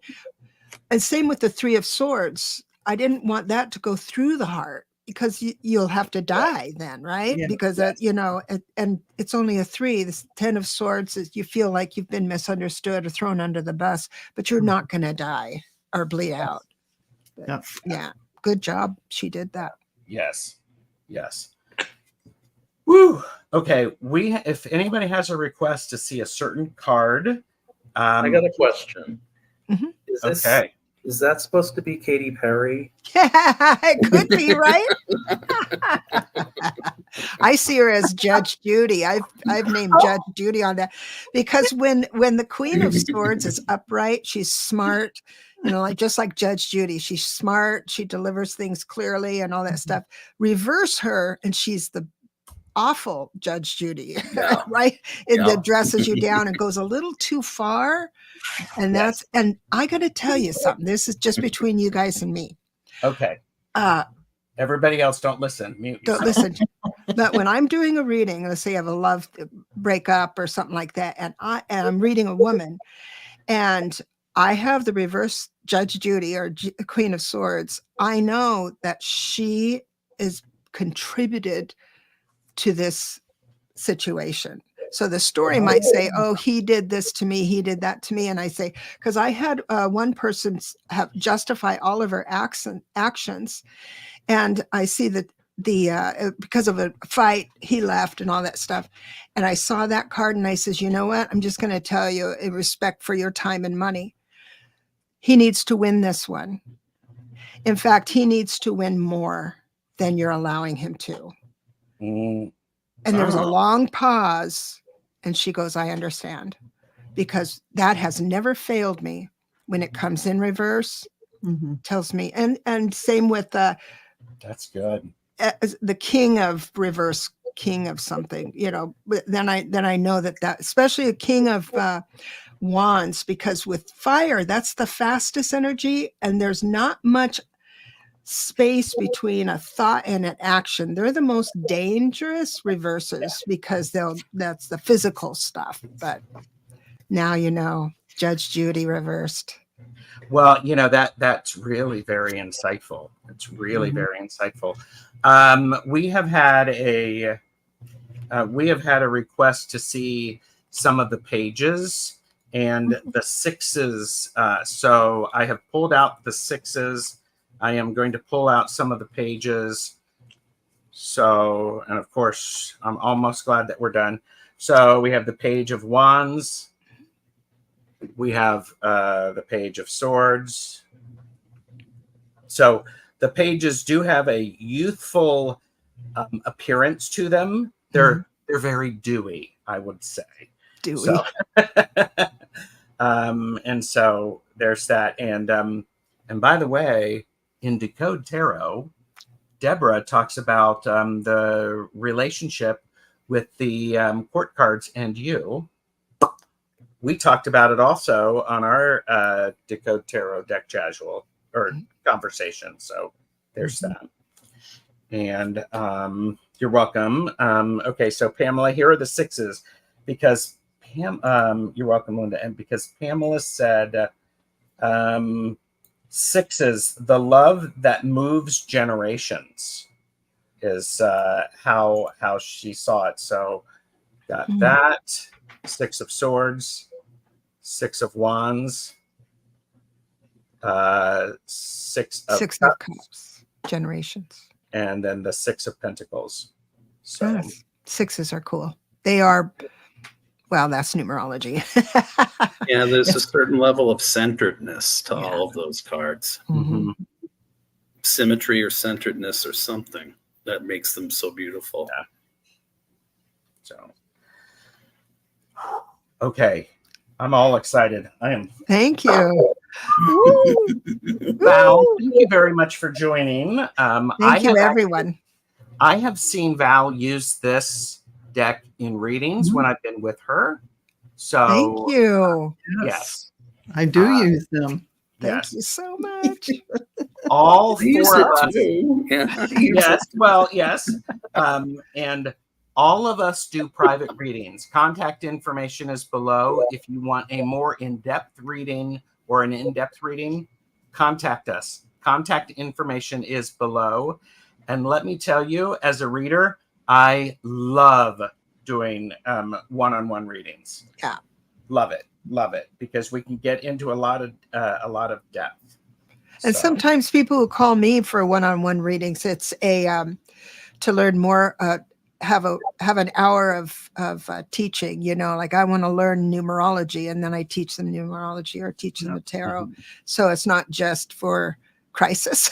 And same with the 3 of Swords. I didn't want that to go through the heart, because you'll have to die then, right? Yeah. Because and it's only a 3. This 10 of Swords is, you feel like you've been misunderstood or thrown under the bus, but you're not going to die or bleed out. But, yeah, good job. She did that. Yes. Woo. Okay. If anybody has a request to see a certain card, I got a question. Mhm. Is that supposed to be Katy Perry? It could be, right? I see her as Judge Judy. I've named Judge Judy on that, because when the Queen of Swords is upright, she's smart, just like Judge Judy. She's smart. She delivers things clearly and all that stuff. Reverse her, and she's the awful Judge Judy, right? That dresses you down and goes a little too far. And and I got to tell you something. This is just between you guys and me. Okay. Everybody else, don't listen. Mute Don't listen. But when I'm doing a reading, let's say I have a love breakup or something like that, and I'm reading a woman, and I have the reverse Judge Judy or Queen of Swords, I know that she is contributed to this situation. So the story might say, oh, he did this to me, he did that to me. And I say, because I had one person justify all of her actions. And I see that because of a fight, he left and all that stuff. And I saw that card and I says, you know what? I'm just going to tell you, in respect for your time and money, he needs to win this one. In fact, he needs to win more than you're allowing him to. And there was a long pause, and she goes, I understand, because that has never failed me when it comes in reverse. Tells me, and same with that's good. The king of reverse, king of something, then I know that especially a king of wands, because with fire, that's the fastest energy, and there's not much space between a thought and an action. They're the most dangerous reverses, because that's the physical stuff. But now Judge Judy reversed. Well, that's really very insightful. It's really very insightful. We have had a request to see some of the pages and the sixes. So I have pulled out the sixes. I am going to pull out some of the pages. So, and of course, I'm almost glad that we're done. So we have the page of wands. We have the page of swords. So the pages do have a youthful appearance to them. They're very dewy, I would say. Dewy. So, and so there's that. And by the way, in Decode Tarot, Debra talks about the relationship with the court cards and you. We talked about it also on our Decode Tarot deck casual or conversation. So there's that. And you're welcome. Okay, so Pamela, here are the sixes because you're welcome, Linda. And because Pamela said sixes, the love that moves generations is how she saw it. So got that. Six of Swords, Six of Wands, Six of Cups, generations, and then the Six of Pentacles. So yes. Sixes are cool. They are, well, that's numerology. Yeah, there's a certain level of centeredness to all of those cards. Symmetry or centeredness or something that makes them so beautiful. Yeah. So okay, I'm all excited. I am. Thank you. Val, thank you very much for joining. Thank you, everyone. I have seen Val use this deck in readings when I've been with her. So thank you. Yes, I do use them. Thank you so much. All four of us. Yeah. Yes, well, yes. And all of us do private readings. Contact information is below. If you want a more in-depth reading or an in-depth reading, contact us. Contact information is below. And let me tell you, as a reader, I love doing one-on-one readings. Yeah. Love it, because we can get into a lot of depth. And sometimes people who call me for one-on-one readings, it's to learn more, have an hour of teaching, like I want to learn numerology and then I teach them numerology or teach them the tarot. So it's not just for crisis.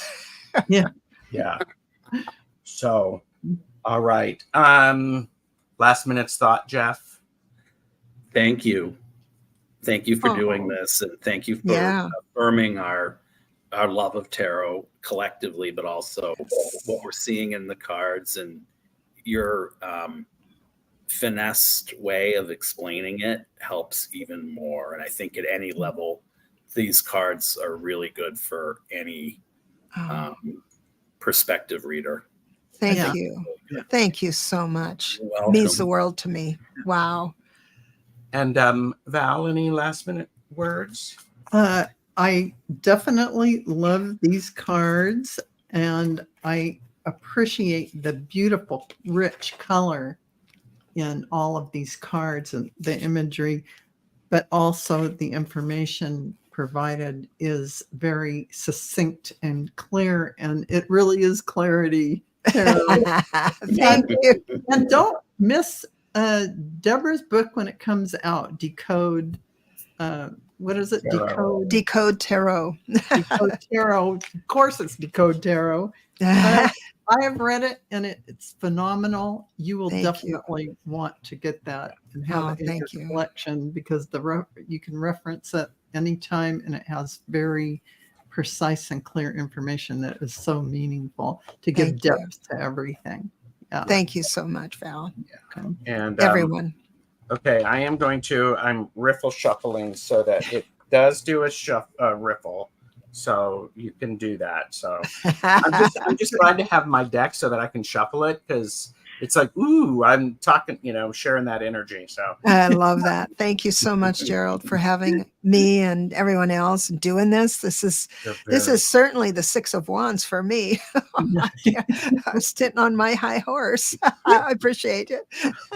Yeah. So, all right. Last minute's thought, Jeff. Thank you for doing this, and thank you for affirming our love of tarot collectively, but also what we're seeing in the cards and your finessed way of explaining it helps even more. And I think at any level, these cards are really good for any prospective reader. Thank you. Thank you so much. It means the world to me. Wow. And Val, any last minute words? I definitely love these cards, and I appreciate the beautiful, rich color in all of these cards and the imagery, but also the information provided is very succinct and clear, and it really is clarity. Thank you. And don't miss Debra's book when it comes out, Decode. What is it? Decode Tarot. Decode Tarot. Of course, it's Decode Tarot. I have read it, and it's phenomenal. You will definitely want to get that and have it in your collection, because you can reference it anytime, and it has very precise and clear information that is so meaningful to give depth to everything. Yeah. Thank you so much, Val. Okay. And everyone. Okay, I'm riffle shuffling so that it does do a riffle, so you can do that. So I'm just glad to have my deck so that I can shuffle it, because it's like, ooh, I'm talking, sharing that energy. So I love that. Thank you so much, Gerald, for having me and everyone else doing this. This is certainly the 6 of Wands for me. I'm sitting on my high horse. I appreciate it.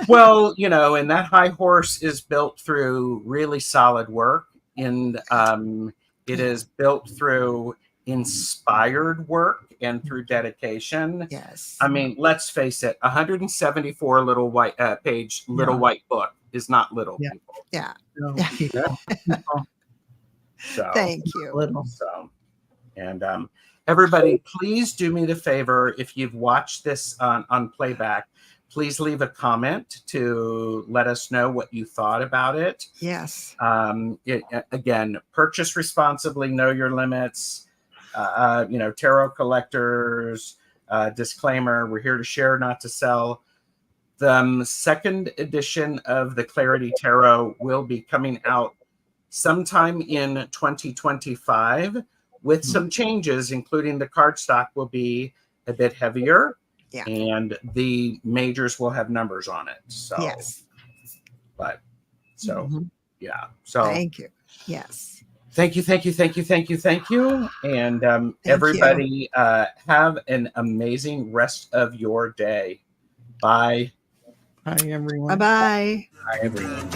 Well, and that high horse is built through really solid work, and it is built through inspired work and through dedication. Yes. I mean, let's face it, 174 little white page white book is not little, Yeah. people. Yeah. No, Yeah. people. So Thank you. Little. So, and everybody, please do me the favor, if you've watched this on playback, please leave a comment to let us know what you thought about it. Yes. Again, purchase responsibly, know your limits. Tarot collectors, disclaimer, we're here to share, not to sell. The second edition of the Clarity Tarot will be coming out sometime in 2025 with some changes, including the cardstock will be a bit heavier. Yeah. And the majors will have numbers on it. So, Yes. Yeah. So Thank you. Yes. Thank you. And everybody, have an amazing rest of your day. Bye. Hi, everyone. Bye-bye. Bye, everyone.